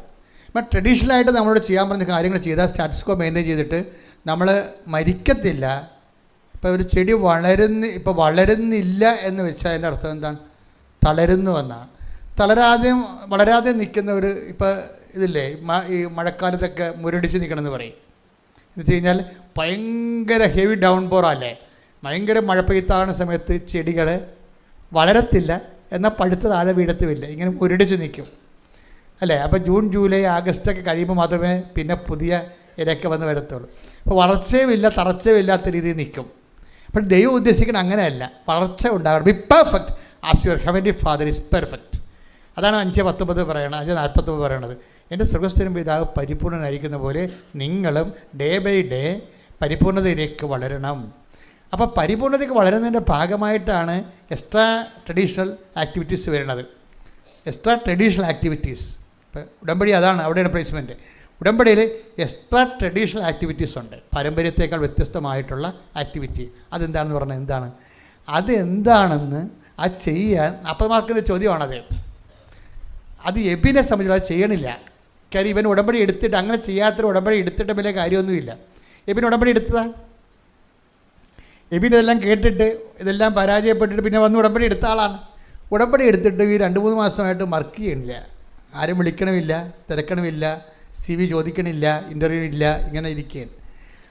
ഇപ്പം ട്രഡീഷണലായിട്ട് നമ്മളോട് ചെയ്യാൻ പറഞ്ഞ കാര്യങ്ങൾ ചെയ്താൽ സ്റ്റാറ്റസ് കോ മെയിൻറ്റെയിൻ ചെയ്തിട്ട് നമ്മൾ മരിക്കത്തില്ല. ഇപ്പോൾ ഒരു ചെടി വളരുന്നില്ല എന്ന് വെച്ചാൽ അതിൻ്റെ അർത്ഥം എന്താണ്? തളരുന്നു എന്നാണ്. വളരാതെ നിൽക്കുന്ന ഒരു, ഇപ്പോൾ ഇതില്ലേ ഈ മഴക്കാലത്തൊക്കെ മുരടിച്ച് നിൽക്കണമെന്ന് പറയും. എന്ന് വെച്ച് കഴിഞ്ഞാൽ ഭയങ്കര ഹെവി ഡൗൺ പോറല്ലേ, ഭയങ്കര മഴ പെയ്ത്താകുന്ന സമയത്ത് ചെടികൾ വളരത്തില്ല, എന്നാൽ പഴുത്ത താഴെ വീഴത്തുമില്ല, ഇങ്ങനെ മുരടിച്ച് നിൽക്കും അല്ലേ. അപ്പോൾ ജൂൺ, ജൂലൈ, ആഗസ്റ്റൊക്കെ കഴിയുമ്പോൾ മാത്രമേ പിന്നെ പുതിയ ഇലയൊക്കെ വന്ന് വരത്തുള്ളൂ. അപ്പോൾ വളർച്ചയുമില്ല, തളർച്ചയുമില്ലാത്ത രീതിയിൽ നിൽക്കും. അപ്പോൾ ദൈവം ഉദ്ദേശിക്കുന്നത് അങ്ങനെയല്ല, വളർച്ച ഉണ്ടാകണം. B perfect as your heavenly father is perfect. അതാണ് 5:19 പറയണത്, 5:49 പറയണത്. എൻ്റെ സ്വർഗ്ഗസ്ഥനായ പിതാവ് പരിപൂർണനായിരിക്കുന്ന പോലെ നിങ്ങളും ഡേ ബൈ ഡേ പരിപൂർണതയിലേക്ക് വളരണം. അപ്പോൾ പരിപൂർണതയ്ക്ക് വളരുന്നതിൻ്റെ ഭാഗമായിട്ടാണ് എക്സ്ട്രാ ട്രഡീഷണൽ ആക്ടിവിറ്റീസ് വരുന്നത്. എക്സ്ട്രാ ട്രഡീഷണൽ ആക്ടിവിറ്റീസ്, ഇപ്പോൾ ഉടമ്പടി അതാണ്, അവിടെയാണ് പ്ലേസ്മെൻറ്റ്. ഉടമ്പടിയിൽ എക്സ്ട്രാ ട്രഡീഷണൽ ആക്ടിവിറ്റീസ് ഉണ്ട്, പാരമ്പര്യത്തേക്കാൾ വ്യത്യസ്തമായിട്ടുള്ള ആക്ടിവിറ്റി. അതെന്താണെന്ന് പറഞ്ഞാൽ എന്താണ്? അതെന്താണെന്ന് അത് ചെയ്യാൻ അപ്പമാർക്കിൻ്റെ ചോദ്യമാണത്. അത് എബിനെ സംബന്ധിച്ച് അത് ചെയ്യണില്ല. കാര്യം ഇവൻ ഉടമ്പടി എടുത്തിട്ട്, അങ്ങനെ ചെയ്യാത്തൊരു ഉടമ്പടി എടുത്തിട്ട് വലിയ കാര്യമൊന്നുമില്ല. എബിൻ ഉടമ്പടി എടുത്തതാ. എബിൻ ഇതെല്ലാം കേട്ടിട്ട് ഇതെല്ലാം പരാജയപ്പെട്ടിട്ട് പിന്നെ വന്ന് ഉടമ്പടി എടുത്ത ആളാണ്. ഉടമ്പടി എടുത്തിട്ട് ഈ 2-3 മാസമായിട്ട് വർക്ക് ചെയ്യണില്ല, ആരും വിളിക്കണമില്ല, തിരക്കണമില്ല, CV ചോദിക്കണില്ല, ഇൻ്റർവ്യൂ ഇല്ല, ഇങ്ങനെ ഇരിക്കുകയാണ്.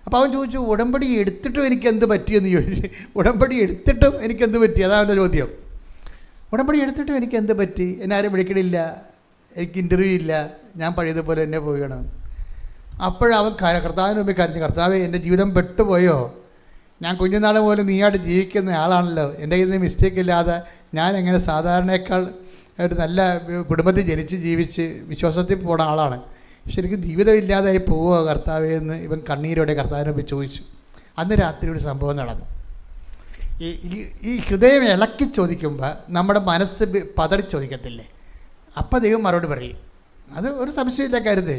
അപ്പോൾ അവൻ ചോദിച്ചു, ഉടമ്പടി എടുത്തിട്ടും എനിക്കെന്ത് പറ്റിയെന്ന് ചോദിച്ചു. ഉടമ്പടി എടുത്തിട്ടും എനിക്കെന്ത് പറ്റി? അതാണ് അവൻ്റെ ചോദ്യം. ഉടമ്പടി എടുത്തിട്ടും എനിക്കെന്ത് പറ്റി? എന്നെ ആരും വിളിക്കണില്ല, എനിക്ക് ഇൻ്റർവ്യൂ ഇല്ല, ഞാൻ പഴയതുപോലെ എന്നെ പോവുകയാണ്. അപ്പോഴവൻ കർത്താവിന് മുമ്പിൽ കരഞ്ഞു, കർത്താവേ എൻ്റെ ജീവിതം പെട്ടുപോയോ? ഞാൻ കുഞ്ഞുനാൾ പോലെ നീയായിട്ട് ജീവിക്കുന്ന ആളാണല്ലോ, എൻ്റെ കയ്യിൽ നിന്ന് മിസ്റ്റേക്ക് ഇല്ലാതെ ഞാൻ എങ്ങനെ സാധാരണയേക്കാൾ ഒരു നല്ല കുടുംബത്തിൽ ജനിച്ച് ജീവിച്ച് വിശ്വാസത്തിൽ പോകുന്ന ആളാണ്, പക്ഷെ എനിക്ക് ജീവിതമില്ലാതായി പോവുക കർത്താവേ എന്ന് ഇവൻ കണ്ണീരോടെ കർത്താവിനെ പോയി ചോദിച്ചു. അന്ന് രാത്രി ഒരു സംഭവം നടന്നു. ഈ ഹൃദയം ഇളക്കി ചോദിക്കുമ്പോൾ നമ്മുടെ മനസ്സ് പതറി ചോദിക്കത്തില്ലേ? അപ്പം ദൈവം മറുപടി പറയും. അത് ഒരു സംശയമില്ല കാര്യത്തിൽ.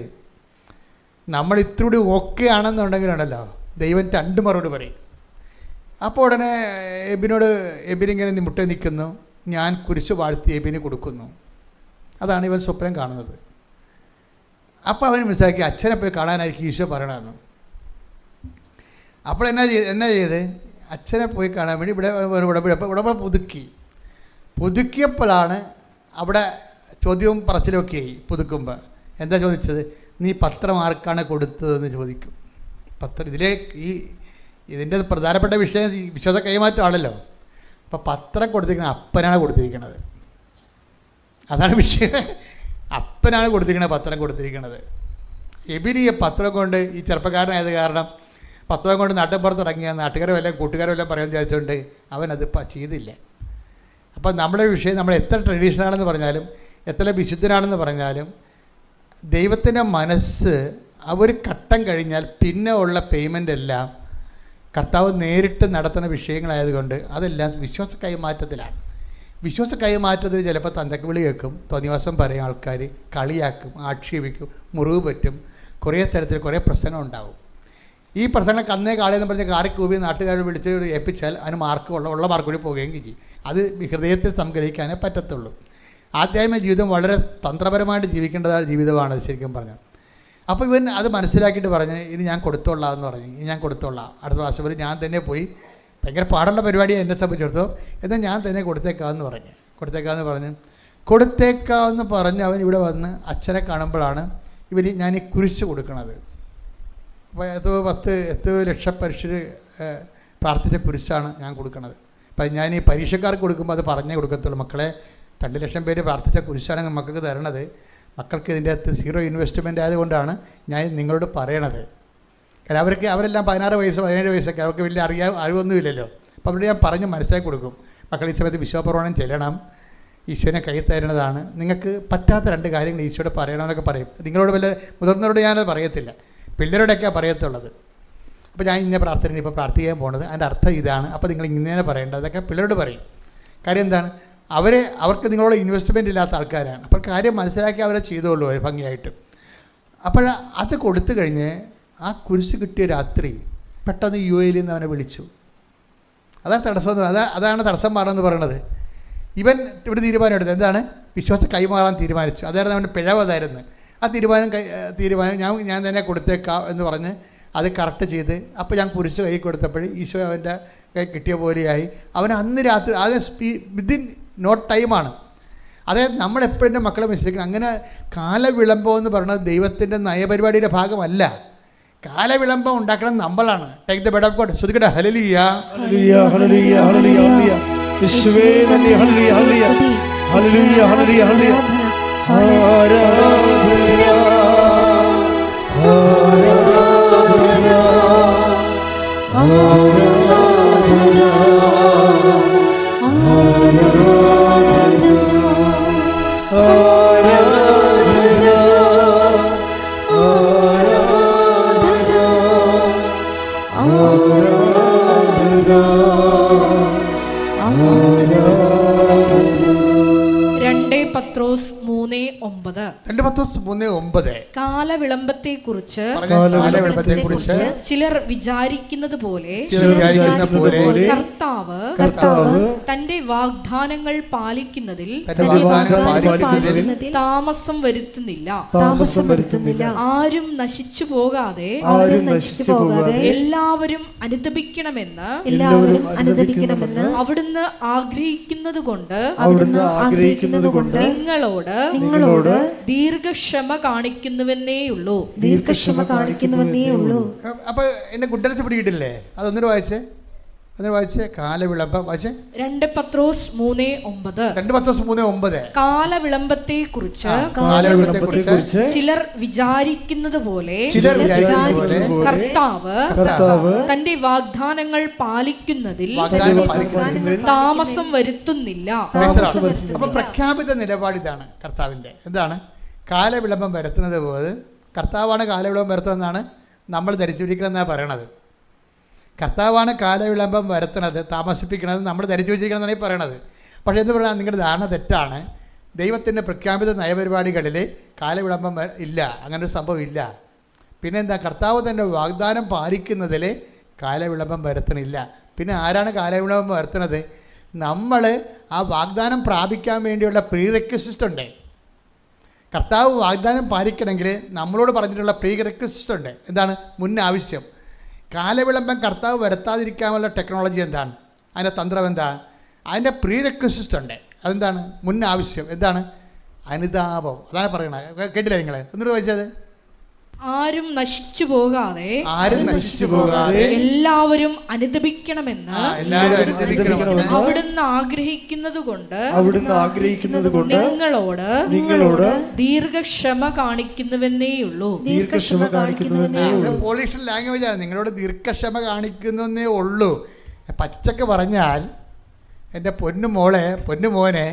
നമ്മൾ ഇത്രൂടി ഓക്കെ ആണെന്നുണ്ടെങ്കിലുണ്ടല്ലോ ദൈവം 2 മറുപടി പറയും. അപ്പോൾ ഉടനെ എബിനിങ്ങനെ മുട്ട നിൽക്കുന്നു, ഞാൻ കുരിശ് വാഴ്ത്തി എബിന് കൊടുക്കുന്നു. അതാണ് ഇവൻ സ്വപ്നം കാണുന്നത്. അപ്പോൾ അവന് മനസ്സിലാക്കി അച്ഛനെ പോയി കാണാനായിരിക്കും ഈശോ പറയണമെന്ന്. അപ്പോൾ എന്നാ ചെയ്ത് അച്ഛനെ പോയി കാണാൻ വേണ്ടി ഇവിടെ പുതുക്കിയപ്പോഴാണ് അവിടെ ചോദ്യവും പറച്ചിലൊക്കെ ആയി. പുതുക്കുമ്പോൾ എന്താ ചോദിച്ചത്? നീ പത്രം ആർക്കാണ് കൊടുത്തതെന്ന് ചോദിക്കും. പത്രം ഇതിൻ്റെ പ്രധാനപ്പെട്ട വിഷയം വിശ്വാസ കൈമാറ്റമാണല്ലോ. അപ്പോൾ പത്രം കൊടുത്തിരിക്കുന്നത് അപ്പനാണ് കൊടുത്തിരിക്കുന്നത്. അതാണ് വിഷയം. അപ്പനാണ് കൊടുത്തിരിക്കുന്നത്, പത്രം കൊടുത്തിരിക്കുന്നത്. എബിനിയെ പത്രം കൊണ്ട് ഈ ചെറുപ്പക്കാരനായത് കാരണം പത്രം കൊണ്ട് നാട്ടുപുറത്ത് ഇറങ്ങിയ നാട്ടുകാരോ എല്ലാം കൂട്ടുകാരോ എല്ലാം പറയാൻ വിചാരിച്ചുകൊണ്ട് അവനത് ചെയ്തില്ല. അപ്പം നമ്മുടെ വിഷയം, നമ്മൾ എത്ര ട്രഡീഷനാണെന്ന് പറഞ്ഞാലും എത്ര വിശുദ്ധനാണെന്ന് പറഞ്ഞാലും ദൈവത്തിൻ്റെ മനസ്സ് ഒരു ഘട്ടം കഴിഞ്ഞാൽ പിന്നെ ഉള്ള പേയ്മെൻ്റ് എല്ലാം കർത്താവ് നേരിട്ട് നടത്തുന്ന വിഷയങ്ങളായതുകൊണ്ട് അതെല്ലാം വിശ്വാസ കൈമാറ്റത്തിലാണ്. വിശ്വാസ കൈമാറ്റത്തിൽ ചിലപ്പോൾ തന്തക്ക് വിളി കേൾക്കും, തോന്നിവാസം പറയും, ആൾക്കാർ കളിയാക്കും, ആക്ഷേപിക്കും, മുറിവ് പറ്റും, കുറേ തരത്തിൽ കുറേ പ്രശ്നം ഉണ്ടാവും. ഈ പ്രശ്നങ്ങൾക്ക് അന്നേ കാളിയെന്ന് പറഞ്ഞ് കാറി കൂപ്പി നാട്ടുകാരെ വിളിച്ച് ഏൽപ്പിച്ചാൽ അതിന് മാർക്ക് ഉള്ള മാർക്ക് കൂടി പോവുകയും ചെയ്യും. അത് ഹൃദയത്തിൽ സംഗ്രഹിക്കാനേ പറ്റത്തുള്ളൂ. ആധ്യാത്മിക ജീവിതം വളരെ തന്ത്രപരമായിട്ട് ജീവിക്കേണ്ടതായ ജീവിതമാണ് ശരിക്കും പറഞ്ഞാൽ. അപ്പോൾ ഇവൻ അത് മനസ്സിലാക്കിയിട്ട് പറഞ്ഞ് ഇത് ഞാൻ കൊടുത്തോളാം എന്ന് പറഞ്ഞു. ഇത് ഞാൻ കൊടുത്തോളാം, അടുത്ത പ്രാവശ്യം വരെ ഞാൻ തന്നെ പോയി, ഭയങ്കര പാടുള്ള പരിപാടിയാണ് എന്നെ സംബന്ധിച്ചിടത്തോളം, എന്നാൽ ഞാൻ തന്നെ കൊടുത്തേക്കാമെന്ന് പറഞ്ഞ് അവൻ ഇവിടെ വന്ന് അച്ഛനെ കാണുമ്പോഴാണ് ഞാൻ ഈ കുരിശ് കൊടുക്കണത്. അപ്പോൾ 10 ലക്ഷം പരീക്ഷ പ്രാർത്ഥിച്ച കുരിശാണ് ഞാൻ കൊടുക്കണത്. അപ്പം ഞാൻ ഈ പരീക്ഷക്കാർക്ക് കൊടുക്കുമ്പോൾ അത് പറഞ്ഞേ കൊടുക്കത്തുള്ളൂ. മക്കളെ 2 ലക്ഷം പേര് പ്രാർത്ഥിച്ച കുരിശാണ് മക്കൾക്ക് തരണത്. മക്കൾക്ക് ഇതിൻ്റെ അകത്ത് 0 ഇൻവെസ്റ്റ്മെൻ്റ് ആയതുകൊണ്ടാണ് ഞാൻ നിങ്ങളോട് പറയണത്. കാരണം അവരെല്ലാം 16 വയസ്സ് 17 വയസ്സൊക്കെ, അവർക്ക് വലിയ അറിവൊന്നുമില്ലല്ലോ. അപ്പോൾ അവിടെ ഞാൻ പറഞ്ഞ് മനസ്സിലാക്കി കൊടുക്കും, മക്കൾ ഈ സമയത്ത് വിശ്വാസപ്രമാണം ചെല്ലണം, ഈശോനെ കൈ തരുന്നതാണ്, നിങ്ങൾക്ക് പറ്റാത്ത 2 കാര്യങ്ങൾ ഈശോയോട് പറയണമെന്നൊക്കെ പറയും. നിങ്ങളോട് വല്ല മുതിർന്നവരോട് ഞാനത് പറയത്തില്ല, പിള്ളേരോടൊക്കെയാണ് പറയത്തുള്ളത്. അപ്പോൾ ഞാൻ ഇന്ന പ്രാർത്ഥന ഇപ്പോൾ പ്രാർത്ഥിക്കാൻ പോകുന്നത്, അതിൻ്റെ അർത്ഥം ഇതാണ്, അപ്പോൾ നിങ്ങൾ ഇങ്ങനെ പറയേണ്ടത്, അതൊക്കെ പിള്ളേരോട് പറയും. കാര്യം എന്താണ്, അവർക്ക് നിങ്ങളോട് ഇൻവെസ്റ്റ്മെൻ്റ് ഇല്ലാത്ത ആൾക്കാരാണ്. അപ്പോൾ കാര്യം മനസ്സിലാക്കി അവരെ ചെയ്തോളൂ ഭംഗിയായിട്ട്. അപ്പോൾ അത് കൊടുത്തു കഴിഞ്ഞ് ആ കുരിശ് കിട്ടിയ രാത്രി പെട്ടെന്ന് UAE നിന്ന് അവനെ വിളിച്ചു. അതാണ് തടസ്സം, അതാണ് തടസ്സം മാറുമെന്ന് പറയണത്. ഇവൻ ഇവിടെ തീരുമാനം എടുത്തത് എന്താണ്, വിശ്വാസം കൈമാറാൻ തീരുമാനിച്ചു. അതായിരുന്നു അവൻ്റെ പിഴവ്. അതായിരുന്നു ആ തീരുമാനം ഞാൻ തന്നെ കൊടുത്തേക്കാം എന്ന് പറഞ്ഞ് അത് കറക്റ്റ് ചെയ്ത്, അപ്പോൾ ഞാൻ കുരിശ് കൈ കൊടുത്തപ്പോൾ ഈശോ അവൻ്റെ കൈ കിട്ടിയ പോലെയായി. അവൻ അന്ന് രാത്രി അത് വിതിൻ നോ ടൈമാണ്. അതായത് നമ്മളെപ്പോഴും എൻ്റെ മക്കളെ മനസ്സിലാക്കണം, അങ്ങനെ കാലവിളംബം എന്ന് പറയുന്നത് ദൈവത്തിൻ്റെ നയപരിപാടിയുടെ ഭാഗമല്ല. കാലവിളംബം ഉണ്ടാക്കണം നമ്മളാണ്. Take the word of God. ശ്രുതിക്കട്ടെ ഹല്ലേലൂയ ഹല്ലേലൂയ ഹല്ലേലൂയ ഹല്ലേലൂയ യേശുവേ നന്ദി. ഹല്ലേലൂയ ഹല്ലേലൂയ ഹല്ലേലൂയ ഹല്ലേലൂയ ഹല്ലേലൂയ പത്രോസ് 3:9 കാലവിളംബത്തെക്കുറിച്ച് ചിലർ വിചാരിക്കുന്നത് പോലെ കർത്താവ് തന്റെ വാഗ്ദാനങ്ങൾ പാലിക്കുന്നതിൽ താമസം വരുത്തുന്നില്ല. ആരും നശിച്ചു പോകാതെ എല്ലാവരും അനുദപിക്കണമെന്ന് അവിടുന്ന് ആഗ്രഹിക്കുന്നത് കൊണ്ട് നിങ്ങളോട് ദീർഘക്ഷമ കാണിക്കുന്നുവെന്നേയുള്ളൂ. അപ്പൊ എന്നെ കുട്ടരച്ച് പിടികിട്ടില്ലേ? അതൊന്നിട്ട് വായിച്ചേ കാലവിളംബം വായിച്ചേ. 2 പത്രോസ് 3:9 കാലവിളംബത്തെക്കുറിച്ച് ചിലർ വിചാരിക്കുന്നത് പോലെ കർത്താവ് തന്റെ വാഗ്ദാനങ്ങൾ പാലിക്കുന്നതിൽ താമസം വരുത്തുന്നില്ല. അപ്പൊ പ്രഖ്യാപിത നിലപാടിതാണ് കർത്താവിന്റെ. എന്താണ് കാലവിളംബം വരുത്തുന്നത് പോലെ കർത്താവാണ് കാലവിളംബം വരുത്തുന്നതെന്നാണ് നമ്മൾ ധരിച്ചിരിക്കണമെന്നാണ് പറയണത്. കർത്താവാണ് കാലവിളംബം വരുത്തുന്നത്, താമസിപ്പിക്കുന്നത് നമ്മൾ ധരിച്ചു വെച്ചിരിക്കണമെന്നാണ് ഈ പറയണത്. പക്ഷേ എന്ത് പറയുക, നിങ്ങളുടെ ധാരണ തെറ്റാണ്. ദൈവത്തിൻ്റെ പ്രഖ്യാപിത നയപരിപാടികളിൽ കാലവിളംബം ഇല്ല, അങ്ങനൊരു സംഭവം ഇല്ല. പിന്നെന്താ, കർത്താവ് തന്നെ വാഗ്ദാനം പാലിക്കുന്നതിൽ കാലവിളംബം വരുത്തണില്ല. പിന്നെ ആരാണ് കാലവിളംബം വരുത്തുന്നത്? നമ്മൾ ആ വാഗ്ദാനം പ്രാപിക്കാൻ വേണ്ടിയുള്ള പ്രീറിക്വസിസ്റ്റ് ഉണ്ട്. കർത്താവ് വാഗ്ദാനം പാലിക്കണമെങ്കിൽ നമ്മളോട് പറഞ്ഞിട്ടുള്ള പ്രീറിക്വസിസ്റ്റ് ഉണ്ട്. എന്താണ്? മുൻ ആവശ്യം. കാലവിളംബം കർത്താവ് വരുത്താതിരിക്കാനുള്ള ടെക്നോളജി എന്താണ്? അതിൻ്റെ തന്ത്രം എന്താ? അതിൻ്റെ പ്രീറിക്വസിസ്റ്റ് ഉണ്ട്. അതെന്താണ്? മുൻ ആവശ്യം. എന്താണ്? അനുതാപം. അതാണ് പറയണത്. കേട്ടില്ല നിങ്ങൾ? ഒന്നുകൂടെ വായിച്ചത്. ആരും നശിച്ചു പോകാതെ എല്ലാവരും അനുദപിക്കണമെന്ന് അവിടുന്ന് ആഗ്രഹിക്കുന്നത് കൊണ്ട് നിങ്ങളോട് ദീർഘക്ഷമ കാണിക്കുന്നുവെന്നേയുള്ളൂ. പോളിഷ് ലാംഗ്വേജ് ആണ്. നിങ്ങളോട് ദീർഘക്ഷമ കാണിക്കുന്നേ ഉള്ളൂ. പച്ചക്ക് പറഞ്ഞാൽ എൻ്റെ പൊന്നുമോനെ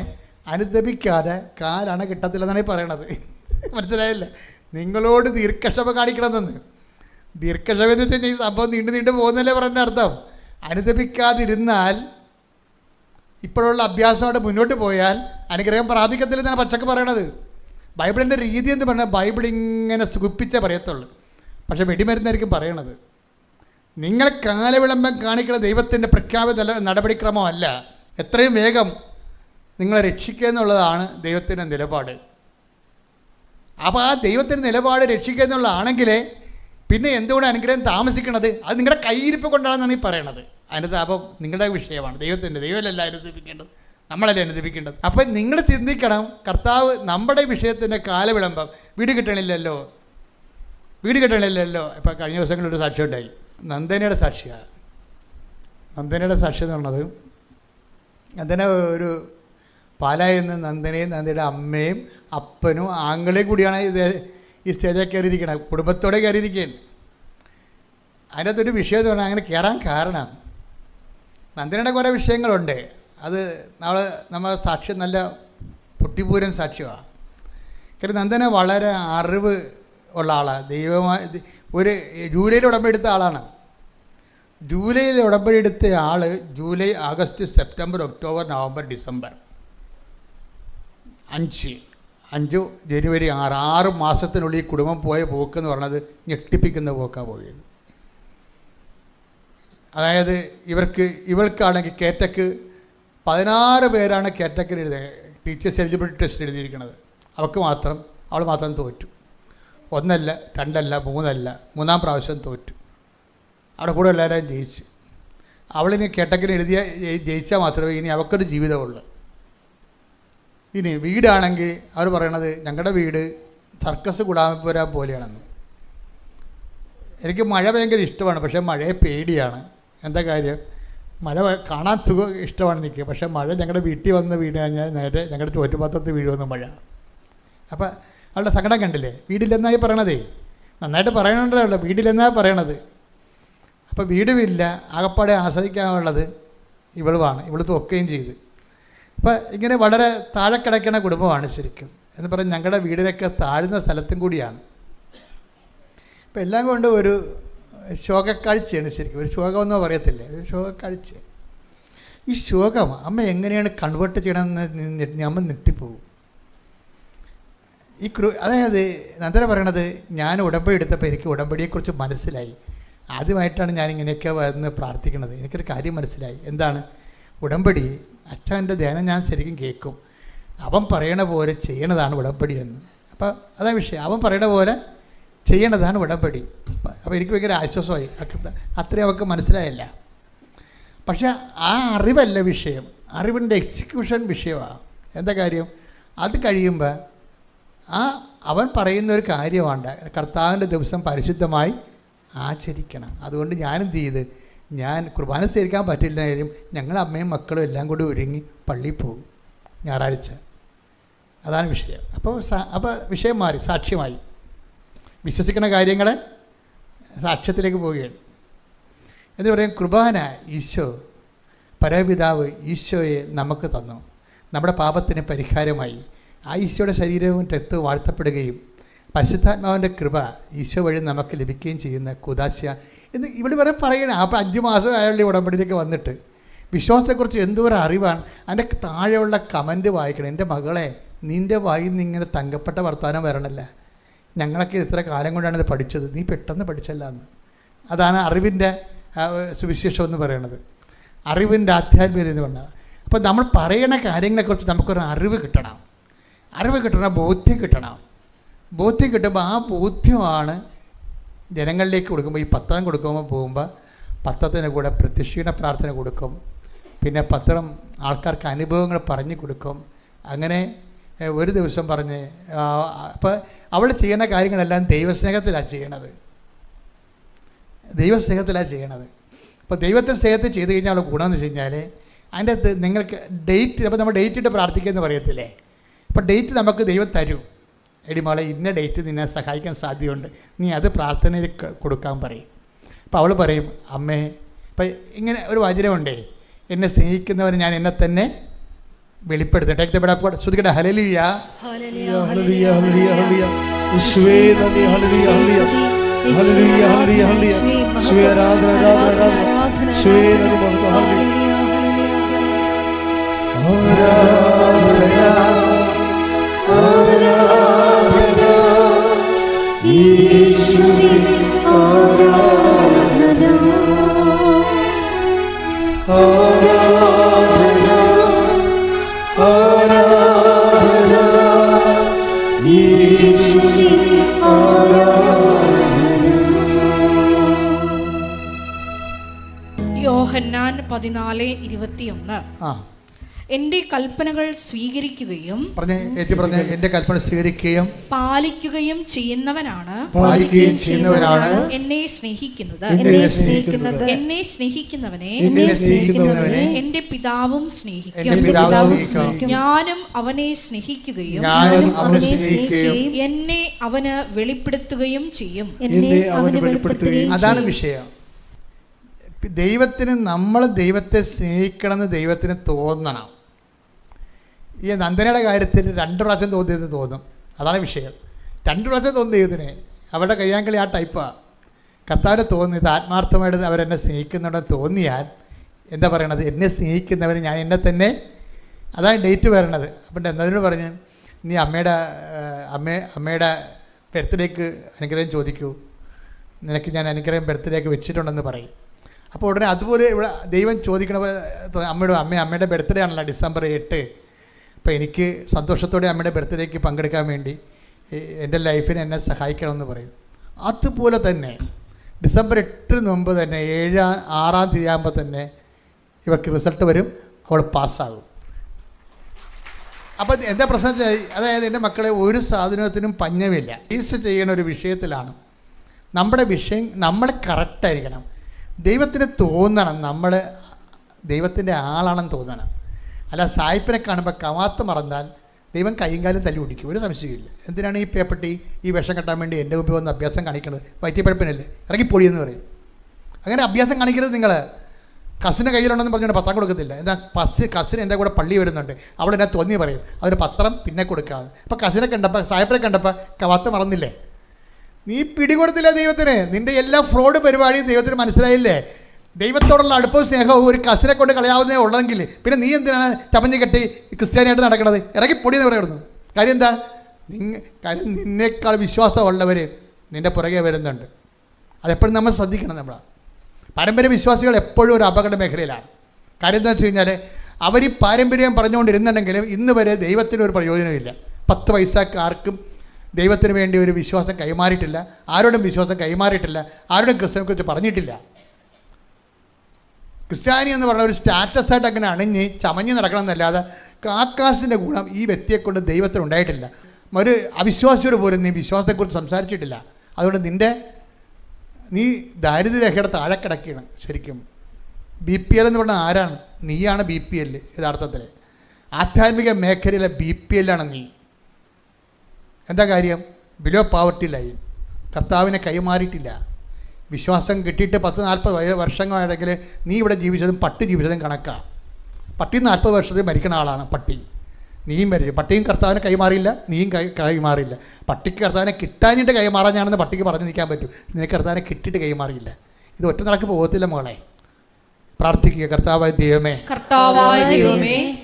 അനുദപിക്കാതെ കാലാണ് കിട്ടത്തില്ലെന്നാണ് ഈ പറയണത്. മനസ്സിലായില്ലേ? നിങ്ങളോട് ദീർഘക്ഷമ കാണിക്കണമെന്ന്. ദീർഘക്ഷമ എന്ന് വെച്ച് കഴിഞ്ഞാൽ ഈ സംഭവം നീണ്ടു പോകുന്നല്ലേ പറഞ്ഞ അർത്ഥം. അനുദപിക്കാതിരുന്നാൽ, ഇപ്പോഴുള്ള അഭ്യാസമായിട്ട് മുന്നോട്ട് പോയാൽ അനുഗ്രഹം പ്രാപിക്കത്തില്ലെന്നാണ് പച്ചക്ക് പറയണത്. ബൈബിളിൻ്റെ രീതി എന്ന് പറഞ്ഞാൽ ബൈബിൾ ഇങ്ങനെ സുഖിപ്പിച്ചേ പറയത്തുള്ളൂ. പക്ഷേ വെടിമരുന്നായിരിക്കും പറയണത്. നിങ്ങൾ കാലവിളംബം കാണിക്കുന്ന ദൈവത്തിൻ്റെ പ്രഖ്യാപിത നടപടിക്രമമല്ല. എത്രയും വേഗം നിങ്ങളെ രക്ഷിക്കുക എന്നുള്ളതാണ് ദൈവത്തിൻ്റെ നിലപാട്. അപ്പോൾ ആ ദൈവത്തിൻ്റെ നിലപാട് രക്ഷിക്കുക എന്നുള്ളതാണെങ്കിൽ പിന്നെ എന്തുകൊണ്ട് അനുഗ്രഹം താമസിക്കണത്? അത് നിങ്ങളുടെ കയ്യിരിപ്പ് കൊണ്ടാണെന്നാണ് ഈ പറയണത്. അനുതാപം നിങ്ങളുടെ വിഷയമാണ്, ദൈവമല്ല അനുദപിക്കേണ്ടത്, നമ്മളല്ലേ അനുദപിക്കേണ്ടത്. അപ്പം നിങ്ങൾ ചിന്തിക്കണം, കർത്താവ് നമ്മുടെ വിഷയത്തിൻ്റെ കാലവിളംബം വീട് കിട്ടണില്ലല്ലോ. ഇപ്പോൾ കഴിഞ്ഞ ദിവസങ്ങളിലൊരു സാക്ഷ്യം ഉണ്ടായി. നന്ദനയുടെ സാക്ഷിയാണ്. നന്ദനയുടെ സാക്ഷി എന്ന് പറഞ്ഞത്, നന്ദന ഒരു പാലായിൽ നിന്ന് നന്ദനയും നന്ദയുടെ അമ്മയും അപ്പനും ആങ്ങളെയും കൂടിയാണ് ഈ സ്റ്റേജിൽ കയറിയിരിക്കണം. കുടുംബത്തോടെ കയറിയിരിക്കുകയാണ്. അതിനകത്തൊരു വിഷയം എന്ന് പറഞ്ഞാൽ അങ്ങനെ കയറാൻ കാരണം നന്ദനയുടെ കുറേ വിഷയങ്ങളുണ്ട്. അത് നമ്മൾ സാക്ഷ്യം നല്ല പൊട്ടിപ്പൂരൻ സാക്ഷ്യമാണ്. കാരണം നന്ദന വളരെ അറിവ് ഉള്ള ആളാണ്. ദൈവമായി ഒരു ജൂലൈയിൽ ഉടമ്പടി എടുത്ത ആളാണ്. ജൂലൈയിൽ ഉടമ്പടി എടുത്ത ആൾ July, August, September, October, November, December 5 ജനുവരി 6 മാസത്തിനുള്ളിൽ ഈ കുടുംബം പോയ പോക്കെന്ന് പറഞ്ഞത് ഞെട്ടിപ്പിക്കുന്ന പോക്കാണ് പോയത്. അതായത് ഇവൾക്കാണെങ്കിൽ കേറ്റക്ക് 16 പേരാണ് കേറ്റക്കിന് ടീച്ചേഴ്സ് എലിജിബിലിറ്റി ടെസ്റ്റ് എഴുതിയിരിക്കുന്നത്. അവൾ മാത്രം തോറ്റു. 1 അല്ല 2 അല്ല 3 അല്ല, 3-ാം പ്രാവശ്യം തോറ്റു. അവിടെ കൂടെ എല്ലാവരും ജയിച്ചു. അവളിനി കേട്ടക്കിന് ജയിച്ചാൽ മാത്രമേ ഇനി അവൾക്കൊരു ജീവിതമുള്ളൂ. ഇനി വീടാണെങ്കിൽ അവർ പറയണത് ഞങ്ങളുടെ വീട് സർക്കസ് ഗുലാമപ്പുര പോലെയാണെന്ന്. എനിക്ക് മഴ ഭയങ്കര ഇഷ്ടമാണ്, പക്ഷേ മഴയെ പേടിയാണ്. എന്താ കാര്യം? മഴ കാണാൻ ഇഷ്ടമാണ് എനിക്ക്, പക്ഷേ മഴ ഞങ്ങളുടെ വീട്ടിൽ വന്ന് വീട് കഴിഞ്ഞാൽ നേരെ ഞങ്ങളുടെ ചോറ്റുപാത്രത്തിൽ വീഴുമെന്ന് മഴ. അപ്പോൾ അവളുടെ സങ്കടം കണ്ടില്ലേ? വീടില്ലെന്നായി പറയണതേ. നന്നായിട്ട് പറയണുണ്ടല്ലോ, വീടില്ലെന്നാണ് പറയണത്. അപ്പോൾ വീടുമില്ല, ആകപ്പാടെ ആശ്രയിക്കാനുള്ളത് ഇവളുമാണ്. ഇവൾ തോക്കുകയും ചെയ്ത്. അപ്പോൾ ഇങ്ങനെ വളരെ താഴെ കിടക്കുന്ന കുടുംബമാണ് ശരിക്കും. എന്ന് പറഞ്ഞാൽ ഞങ്ങളുടെ വീടിനൊക്കെ താഴ്ന്ന സ്ഥലത്തും കൂടിയാണ്. അപ്പോൾ എല്ലാം കൊണ്ട് ഒരു ശോകക്കാഴ്ചയാണ് ശരിക്കും. ഒരു ശോകമെന്നോ പറയത്തില്ല, ഒരു ശോകക്കാഴ്ച. ഈ ശോകം അമ്മ എങ്ങനെയാണ് കൺവേർട്ട് ചെയ്യണമെന്ന് അമ്മ ഞെട്ടിപ്പോകും. അതായത് നന്ദന പറയണത്, ഞാൻ ഉടമ്പടി എടുത്തപ്പോൾ എനിക്ക് ഉടമ്പടിയെക്കുറിച്ച് മനസ്സിലായി. ആദ്യമായിട്ടാണ് ഞാനിങ്ങനെയൊക്കെ വന്ന് പ്രാർത്ഥിക്കുന്നത്. എനിക്കൊരു കാര്യം മനസ്സിലായി. എന്താണ്? ഉടമ്പടി അച്ഛൻ്റെ ധ്യാനം ഞാൻ ശരിക്കും കേൾക്കും. അവൻ പറയണ പോലെ ചെയ്യണതാണ് ഉടമ്പടി എന്ന്. അപ്പോൾ അതാ വിഷയം. അവൻ പറയണ പോലെ ചെയ്യണതാണ് ഉടമ്പടി. അപ്പോൾ എനിക്ക് ഭയങ്കര ആശ്വാസമായി. അത്രയും അവൾക്ക് മനസ്സിലായില്ല. പക്ഷേ ആ അറിവല്ല വിഷയം, അറിവിൻ്റെ എക്സിക്യൂഷൻ വിഷയമാണ്. എന്താ കാര്യം? അത് കഴിയുമ്പോൾ അവൻ പറയുന്ന ഒരു കാര്യമാണ്, കർത്താവിൻ്റെ ദിവസം പരിശുദ്ധമായി ആചരിക്കണം. അതുകൊണ്ട് ഞാനെന്ത് ചെയ്ത്, ഞാൻ കുർബാന സ്വീകരിക്കാൻ പറ്റില്ല കാര്യം ഞങ്ങൾ അമ്മയും മക്കളും എല്ലാം കൂടി ഒരുങ്ങി പള്ളിയിൽ പോകും ഞായറാഴ്ച. അതാണ് വിഷയം. അപ്പോൾ വിഷയം മാറി, സാക്ഷ്യമായി. വിശ്വസിക്കുന്ന കാര്യങ്ങളെ സാക്ഷ്യത്തിലേക്ക് പോവുകയാണ്. എന്ന് പറയും, കുർബാന ഈശോ പരമപിതാവ് ഈശോയെ നമുക്ക് തന്നു. നമ്മുടെ പാപത്തിന് പരിഹാരമായി ആ ഈശോയുടെ ശരീരവും രക്തവും വാഴ്ത്തപ്പെടുകയും പരിശുദ്ധാത്മാവിൻ്റെ കൃപ ഈശോ വഴി നമുക്ക് ലഭിക്കുകയും ചെയ്യുന്ന കുദാശ എന്ന് ഇവിടെ വരെ പറയണേ. അപ്പോൾ 5 മാസം അയാളുടെ ഉടമ്പടിയിലേക്ക് വന്നിട്ട് വിശ്വാസത്തെക്കുറിച്ച് എന്തോരം അറിവാണ്. അതിൻ്റെ താഴെയുള്ള കമൻറ്റ് വായിക്കണം. എൻ്റെ മകളെ, നിൻ്റെ വായിൽ നിന്ന് ഇങ്ങനെ തങ്കപ്പെട്ട വർത്തമാനം വരണല്ല. ഞങ്ങളൊക്കെ ഇത്ര കാലം കൊണ്ടാണ് ഇത് പഠിച്ചത്, നീ പെട്ടെന്ന് പഠിച്ചല്ല എന്ന്. അതാണ് അറിവിൻ്റെ സുവിശേഷം എന്ന് പറയുന്നത്, അറിവിൻ്റെ ആധ്യാത്മികത എന്ന് പറഞ്ഞാൽ. അപ്പോൾ നമ്മൾ പറയണ കാര്യങ്ങളെക്കുറിച്ച് നമുക്കൊരു അറിവ് കിട്ടണം. ബോധ്യം കിട്ടണം. ബോധ്യം കിട്ടുമ്പോൾ ആ ബോധ്യമാണ് ജനങ്ങളിലേക്ക് കൊടുക്കുമ്പോൾ. ഈ പത്രം കൊടുക്കുമ്പോൾ പോകുമ്പോൾ പത്രത്തിന് കൂടെ പ്രത്യക്ഷീണ പ്രാർത്ഥന കൊടുക്കും. പിന്നെ പത്രം ആൾക്കാർക്ക് അനുഭവങ്ങൾ പറഞ്ഞു കൊടുക്കും. അങ്ങനെ ഒരു ദിവസം പറഞ്ഞ് അപ്പോൾ അവൾ ചെയ്യുന്ന കാര്യങ്ങളെല്ലാം ദൈവസ്നേഹത്തിലാണ് ചെയ്യണത്. അപ്പോൾ ദൈവത്തെ സ്നേഹത്തിൽ ചെയ്ത് കഴിഞ്ഞാൽ ഗുണമെന്ന് വെച്ച് കഴിഞ്ഞാൽ അതിൻ്റെ അകത്ത് നിങ്ങൾക്ക് ഡേറ്റ്, അപ്പോൾ നമ്മൾ ഡേറ്റ് ഇട്ട് പ്രാർത്ഥിക്കുമെന്ന് പറയത്തില്ലേ, അപ്പോൾ ഡേറ്റ് നമുക്ക് ദൈവം തരും. എടി മോളെ, ഇന്ന ഡേറ്റ് നിന്നെ സഹായിക്കാൻ സാധ്യതയുണ്ട്, നീ അത് പ്രാർത്ഥനയിൽ കൊടുക്കാൻ പറയും. അപ്പോൾ അവൾ പറയും, അമ്മേ, ഇപ്പം ഇങ്ങനെ ഒരു വചനമുണ്ടേ, എന്നെ സ്നേഹിക്കുന്നവർ ഞാൻ എന്നെ തന്നെ വെളിപ്പെടുത്തട്ടെ. ശ്രുതിക്കട്ടെ, ഹല്ലേലൂയ ഹല്ലേലൂയ ഹല്ലേലൂയ ഹല്ലേലൂയ. യേശുവേ നന്ദി, ഹല്ലേലൂയ ഹല്ലേലൂയ ഹല്ലേലൂയ ഹല്ലേലൂയ ഹല്ലേലൂയ. യേശുവേ ആരാധന ആരാധന ആരാധന. യേശുവേ നന്ദി, ഹല്ലേലൂയ ആരാധന യേശുവേ ആരാധന ആരാധന ആരാധന യേശുവേ ആരാധന. യോഹന്നാൻ 14:21. എന്റെ കൽപ്പനകൾ സ്വീകരിക്കുകയും എന്റെ കൽപ്പന സ്വീകരിക്കുകയും പാലിക്കുകയും ചെയ്യുന്നവനാണ് എന്നെ സ്നേഹിക്കുന്നത്. എന്നെ സ്നേഹിക്കുന്നവനെ എന്റെ പിതാവും സ്നേഹിക്കും. ഞാനും അവനെ സ്നേഹിക്കുകയും എന്നെ അവന് വെളിപ്പെടുത്തുകയും ചെയ്യും. അതാണ് വിഷയം. നമ്മൾ ദൈവത്തെ സ്നേഹിക്കണമെന്ന് ദൈവത്തിന് തോന്നണം. ഈ നന്ദനയുടെ കാര്യത്തിൽ 2 പ്രാവശ്യം തോന്നിയത് തോന്നും, അതാണ് വിഷയം. 2 പ്രാവശ്യം തോന്നുന്ന ദൈവത്തിന്, അവരുടെ കയ്യാങ്കളി ആ ടൈപ്പാണ്. കർത്താവിന് തോന്നുന്നു ഇത് ആത്മാർത്ഥമായിട്ട് അവരെന്നെ സ്നേഹിക്കുന്നുണ്ടെന്ന് തോന്നിയാൽ എന്താ പറയണത്, എന്നെ സ്നേഹിക്കുന്നവർ ഞാൻ എന്നെ തന്നെ, അതാണ് ഡേറ്റ് വരണത്. അപ്പം എന്നതിനോട് പറഞ്ഞ് നീ അമ്മയുടെ ബർത്ത്ഡേക്ക് അനുഗ്രഹം ചോദിക്കൂ, നിനക്ക് ഞാൻ അനുഗ്രഹം ബർത്ത്ഡേക്ക് വെച്ചിട്ടുണ്ടെന്ന് പറയും. അപ്പോൾ ഉടനെ അതുപോലെ ഇവിടെ ദൈവം ചോദിക്കണ അമ്മയുടെ ബർത്ത്ഡേ ആണല്ലോ December 8. അപ്പോൾ എനിക്ക് സന്തോഷത്തോടെ അമ്മയുടെ ബർത്ത്ഡേക്ക് പങ്കെടുക്കാൻ വേണ്ടി എൻ്റെ ലൈഫിനെ എന്നെ സഹായിക്കണമെന്ന് പറയും. അതുപോലെ തന്നെ December 8 മുമ്പ് തന്നെ 6-ാം തീയതി ആകുമ്പോൾ തന്നെ ഇവർക്ക് റിസൾട്ട് വരും, അവൾ പാസ്സാകും. അപ്പോൾ എന്താ പ്രശ്നം? അതായത് എൻ്റെ മക്കളെ ഒരു സാധനത്തിനും പഞ്ഞമില്ല. ഫേസ് ചെയ്യുന്ന ഒരു വിഷയത്തിലാണ് നമ്മുടെ വിഷയം. നമ്മൾ കറക്റ്റായിരിക്കണം. ദൈവത്തിന് തോന്നണം നമ്മൾ ദൈവത്തിൻ്റെ ആളാണെന്ന് തോന്നണം. അല്ല സായിപ്പിനെ കാണുമ്പോൾ കവാത്ത് മറന്നാൽ ദൈവം കൈയും കാലും തല്ലി പിടിക്കും, ഒരു സംശയമില്ല. എന്തിനാണ് ഈ പേപ്പട്ടി ഈ വിഷം കെട്ടാൻ വേണ്ടി എൻ്റെ മുമ്പിൽ വന്ന് അഭ്യാസം കാണിക്കണത്? വയറ്റിപ്പഴപ്പിനല്ലേ, ഇറങ്ങിപ്പൊടിയെന്ന് പറയും. അങ്ങനെ അഭ്യാസം കാണിക്കരുത്. നിങ്ങൾ കസിന് കയ്യിലുണ്ടെന്ന് പറഞ്ഞുകൊണ്ട് പത്രം കൊടുക്കത്തില്ല. എന്താ കസിന് എൻ്റെ കൂടെ പള്ളി വരുന്നുണ്ട്, അവളെന്നെ തോന്നി പറയും, അതൊരു പത്രം പിന്നെ കൊടുക്കാതെ. അപ്പോൾ കസിനെ കണ്ടപ്പോൾ സായിപ്പിനെ കണ്ടപ്പോൾ കവാത്ത് മറന്നില്ലേ? നീ പിടികൊടുത്തില്ല ദൈവത്തിന്. നിൻ്റെ എല്ലാ ഫ്രോഡ് പരിപാടിയും ദൈവത്തിന് മനസ്സിലായില്ലേ? ദൈവത്തോടുള്ള അടുപ്പവും സ്നേഹവും ഒരു കസിനെ കൊണ്ട് കളയാവുന്നേ ഉള്ളതെങ്കിൽ പിന്നെ നീ എന്തിനാണ് ചമഞ്ഞ് കെട്ടി ക്രിസ്ത്യാനിയായിട്ട് നടക്കണത്? ഇറങ്ങി പൊടിയെന്ന് പറയുന്നു. കാര്യം എന്താ? കാര്യം നിന്നേക്കാൾ വിശ്വാസമുള്ളവർ നിൻ്റെ പുറകെ വരുന്നുണ്ട്. അതെപ്പോഴും നമ്മൾ ശ്രദ്ധിക്കണം. നമ്മൾ പാരമ്പര്യ വിശ്വാസികൾ എപ്പോഴും ഒരു അപകട മേഖലയിലാണ്. കാര്യം എന്താ വെച്ച് കഴിഞ്ഞാൽ അവർ ഈ പാരമ്പര്യം പറഞ്ഞുകൊണ്ടിരുന്നുണ്ടെങ്കിലും ഇന്ന് വരെ ദൈവത്തിന് ഒരു പ്രയോജനമില്ല. 10 പൈസക്ക് ആർക്കും ദൈവത്തിന് വേണ്ടി ഒരു വിശ്വാസം കൈമാറിയിട്ടില്ല, ആരോടും വിശ്വാസം കൈമാറിയിട്ടില്ല, ആരോടും ക്രിസ്ത്യനെക്കുറിച്ച് പറഞ്ഞിട്ടില്ല. ക്രിസ്ത്യാനി എന്ന് പറഞ്ഞ ഒരു സ്റ്റാറ്റസായിട്ട് അങ്ങനെ അണിഞ്ഞ് ചമഞ്ഞ് നടക്കണം എന്നല്ലാതെ ആകാശത്തിൻ്റെ ഗുണം ഈ വ്യക്തിയെക്കൊണ്ട് ദൈവത്തിന് ഉണ്ടായിട്ടില്ല. ഒരു അവിശ്വാസിയോട് പോലും നീ വിശ്വാസത്തെക്കുറിച്ച് സംസാരിച്ചിട്ടില്ല. അതുകൊണ്ട് നീ ദാരിദ്ര്യരേഖയുടെ താഴെ കിടക്കുകയാണ്. ശരിക്കും BPL എന്ന് പറഞ്ഞാൽ ആരാണ്? നീയാണ് BPL. യഥാർത്ഥത്തിൽ ആധ്യാത്മിക മേഖലയിലെ BPL ആണ് നീ. എന്താ കാര്യം? Below poverty line. കർത്താവിനെ കൈമാറിയിട്ടില്ല. വിശ്വാസം കിട്ടിയിട്ട് 10-40 വർഷങ്ങളാണെങ്കിൽ നീ ഇവിടെ ജീവിച്ചതും പട്ടി ജീവിച്ചതും കണക്കാണ്. പട്ടി 40 വർഷത്തിൽ മരിക്കുന്ന ആളാണ് പട്ടി. നീയും മരിച്ചു. പട്ടിയും കർത്താവിനെ കൈമാറിയില്ല, നീയും കൈമാറിയില്ല. പട്ടിക്ക് കർത്താവിനെ കിട്ടാഞ്ഞിട്ട് കൈമാറാഞ്ഞാണെന്ന് പട്ടിക്ക് പറഞ്ഞു നിൽക്കാൻ പറ്റും. നിനക്ക് കർത്താവിനെ കിട്ടിയിട്ട് കൈമാറിയില്ല. ഇത് ഒറ്റ നടക്ക് പോകത്തില്ല മോളെ. പ്രാർത്ഥിക്കുക, കർത്താവായ ദൈവമേ,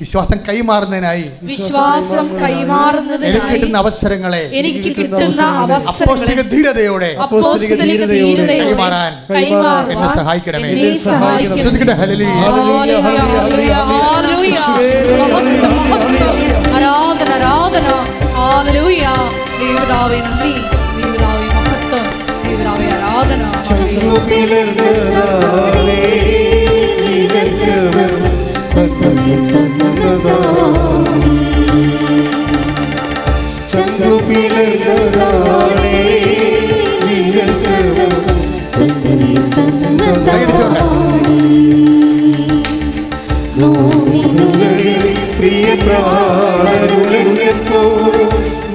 വിശ്വാസം കൈമാറുന്നതിനായി എനിക്ക് കിട്ടുന്ന അവസരങ്ങളെ അപ്പോസ്തലിക ധീരതയോടെ കൈമാറാൻ എന്നെ സഹായിക്കണമേ. ശ്രദ്ധിക്കട്ടെ. ഹല്ലേലൂയ. ആരാധന ആരാധന. ഹല്ലേലൂയ. ദൈവപിതാവേ നന്ദി, ദൈവപിതാവേ മഹത്വം, ദൈവപിതാവേ ആരാധന. പിളർന്നതാണേ നിരന്തരം തന്നെയും തന്നതാണേ നോവിനുള്ളിൽ പ്രിയ പ്രാണനുലഞ്ഞപ്പോ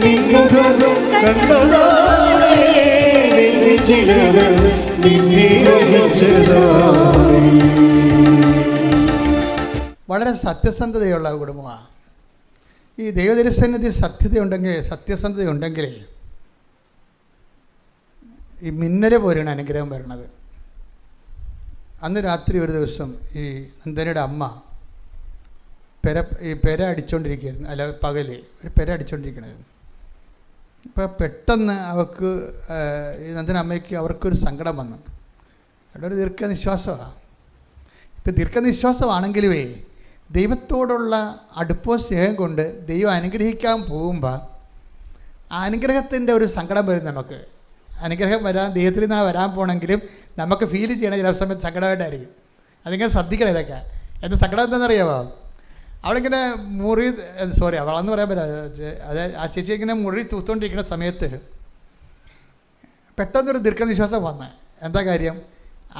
നിന്നുകം കണ്ടതാണേ നെഞ്ചിലവൻ നിന്നെ വഹിച്ചതാണേ. വളരെ സത്യസന്ധതയുള്ള കുടുംബമാണ്. ഈ ദൈവദർശനത്തിൽ സത്യസന്ധതയുണ്ടെങ്കിൽ ഈ മിന്നൽ പോലെയാണ് അനുഗ്രഹം വരുന്നത്. അന്ന് രാത്രി ഒരു ദിവസം ഈ നന്ദനയുടെ അമ്മ പെര അടിച്ചുകൊണ്ടിരിക്കുകയായിരുന്നു. അല്ല, പകല് ഒരു പെര അടിച്ചുകൊണ്ടിരിക്കണമായിരുന്നു. അപ്പോൾ പെട്ടെന്ന് അവർക്ക് ഈ നന്ദന അമ്മയ്ക്ക് അവർക്കൊരു സങ്കടം വന്നു. അവിടെ ഒരു ദീർഘനിശ്വാസമാണ്. ഇപ്പം ദീർഘനിശ്വാസമാണെങ്കിലുമേ ദൈവത്തോടുള്ള അടുപ്പവും സ്നേഹം കൊണ്ട് ദൈവം അനുഗ്രഹിക്കാൻ പോകുമ്പോൾ ആ അനുഗ്രഹത്തിൻ്റെ ഒരു സങ്കടം വരും. നമുക്ക് അനുഗ്രഹം ദൈവത്തിൽ നിന്നാണ് വരാൻ പോകണമെങ്കിലും നമുക്ക് ഫീൽ ചെയ്യണം ചില സമയത്ത് സങ്കടമായിട്ടായിരിക്കും. അതിങ്ങനെ ശ്രദ്ധിക്കണം. ഇതൊക്കെ എൻ്റെ സങ്കടം എന്താണെന്നറിയാമോ? അവളിങ്ങനെ അവളെന്ന് പറയാൻ പറ്റില്ല. അത് ആ ചേച്ചി ഇങ്ങനെ മുറി തൂത്തുകൊണ്ടിരിക്കുന്ന സമയത്ത് പെട്ടെന്നൊരു ദീർഘനിശ്വാസം വന്ന്. എന്താ കാര്യം?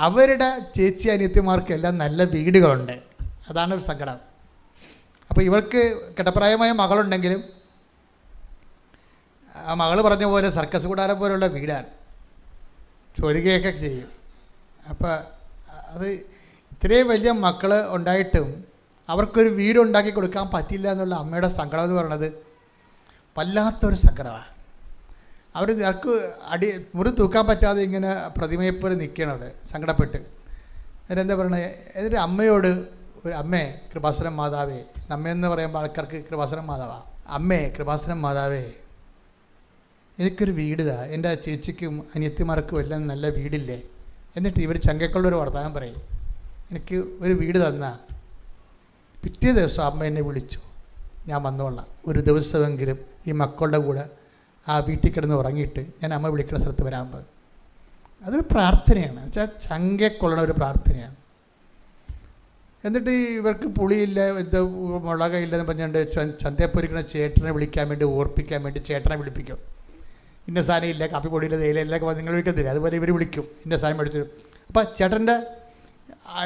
അവരുടെ ചേച്ചി അനിയത്തിമാർക്കെല്ലാം നല്ല വീടുകളുണ്ട്. അതാണ് ഒരു സങ്കടം. അപ്പോൾ ഇവൾക്ക് കിടപ്രായമായ മകളുണ്ടെങ്കിലും ആ മകൾ പറഞ്ഞ പോലെ സർക്കസ് കൂടാരം പോലുള്ള വീടാണ്, ചൊരുകയൊക്കെ ചെയ്യും. അപ്പോൾ അത് ഇത്രയും വലിയ മക്കൾ ഉണ്ടായിട്ടും അവർക്കൊരു വീടുണ്ടാക്കി കൊടുക്കാൻ പറ്റില്ല എന്നുള്ള അമ്മയുടെ സങ്കടം എന്ന് പറയുന്നത് വല്ലാത്തൊരു സങ്കടമാണ്. അവർക്ക് മുറി തൂക്കാൻ പറ്റാതെ ഇങ്ങനെ പ്രതിമയെപ്പോലെ നിൽക്കണം അവിടെ സങ്കടപ്പെട്ട്. എന്നിട്ട് എന്താ പറയണത്? എന്നിട്ട് അമ്മയോട് അമ്മേ കൃപാസനം മാതാവേ, നമ്മയെന്ന് പറയുമ്പോൾ ആൾക്കാർക്ക് കൃപാസനം മാതാവാ. അമ്മേ കൃപാസനം മാതാവേ, എനിക്കൊരു വീടിതാ, എൻ്റെ ചേച്ചിക്കും അനിയത്തിമാർക്കും എല്ലാം നല്ല വീടില്ലേ. എന്നിട്ട് ഇവർ ചങ്കക്കുള്ളൊരു വർത്തമാനം പറയും, എനിക്ക് ഒരു വീട് തന്നാ. പിറ്റേ ദിവസം അമ്മ എന്നെ വിളിച്ചു, ഞാൻ വന്നോളാം, ഒരു ദിവസമെങ്കിലും ഈ മക്കളുടെ കൂടെ ആ വീട്ടിൽ കിടന്ന് ഉറങ്ങിയിട്ട് ഞാൻ അമ്മ വിളിക്കുന്ന സ്ഥലത്ത് വരാൻ പോകും. അതൊരു പ്രാർത്ഥനയാണ്, വെച്ചാൽ ചങ്കക്കൊള്ളണ ഒരു പ്രാർത്ഥനയാണ്. എന്നിട്ട് ഇവർക്ക് പുളിയില്ല, ഇത് മുളകില്ലെന്ന് പറഞ്ഞുകൊണ്ട് ചന്തപ്പൊരിക്കണ ചേട്ടനെ വിളിക്കാൻ വേണ്ടി ഓർപ്പിക്കാൻ വേണ്ടി ചേട്ടനെ വിളിപ്പിക്കും. ഇന്ന സാധനം ഇല്ല, കാപ്പിപ്പൊടിയില്ല, തേയിലൊക്കെ നിങ്ങൾ വിളിക്കത്തില്ല, അതുപോലെ ഇവർ വിളിക്കും, ഇന്ന സാധനം മേടിച്ചു. അപ്പോൾ ചേട്ടൻ്റെ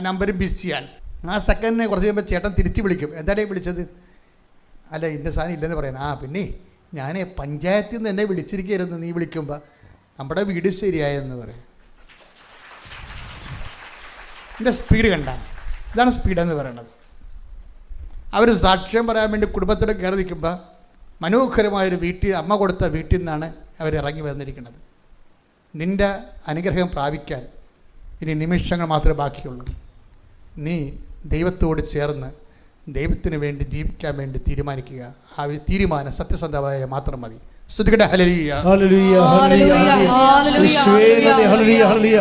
നമ്പർ ബിസിയാണ്. ആ സെക്കൻഡിന് കുറച്ച് കഴിയുമ്പോൾ ചേട്ടൻ തിരിച്ച് വിളിക്കും, എന്താണ് വിളിച്ചത്? അല്ല ഇന്ന സാധനം ഇല്ലെന്ന് പറയാൻ. പിന്നെ ഞാൻ പഞ്ചായത്തിൽ നിന്ന് എന്നെ വിളിച്ചിരിക്കുകയായിരുന്നു, നീ വിളിക്കുമ്പോൾ നമ്മുടെ വീട് ശരിയായെന്ന് പറയും. എൻ്റെ സ്പീഡ് കണ്ട, ഇതാണ് സ്പീഡെന്ന് പറയണത്. അവർ സാക്ഷ്യം പറയാൻ വേണ്ടി കുടുംബത്തോടെ കയറി നിൽക്കുമ്പോൾ മനോഹരമായൊരു വീട്ടിൽ, അമ്മ കൊടുത്ത വീട്ടിൽ നിന്നാണ് അവർ ഇറങ്ങി വന്നിരിക്കുന്നത്. നിൻ്റെ അനുഗ്രഹം പ്രാപിക്കാൻ ഇനി നിമിഷങ്ങൾ മാത്രമേ ബാക്കിയുള്ളൂ. നീ ദൈവത്തോട് ചേർന്ന് ദൈവത്തിന് വേണ്ടി ജീവിക്കാൻ വേണ്ടി തീരുമാനിക്കുക. ആ തീരുമാനം സത്യസന്ധമായ മാത്രം മതി. സ്തുതിക്കട്ടെ. ഹല്ലേലൂയ, ഹല്ലേലൂയ, ഹല്ലേലൂയ, ഹല്ലേലൂയ.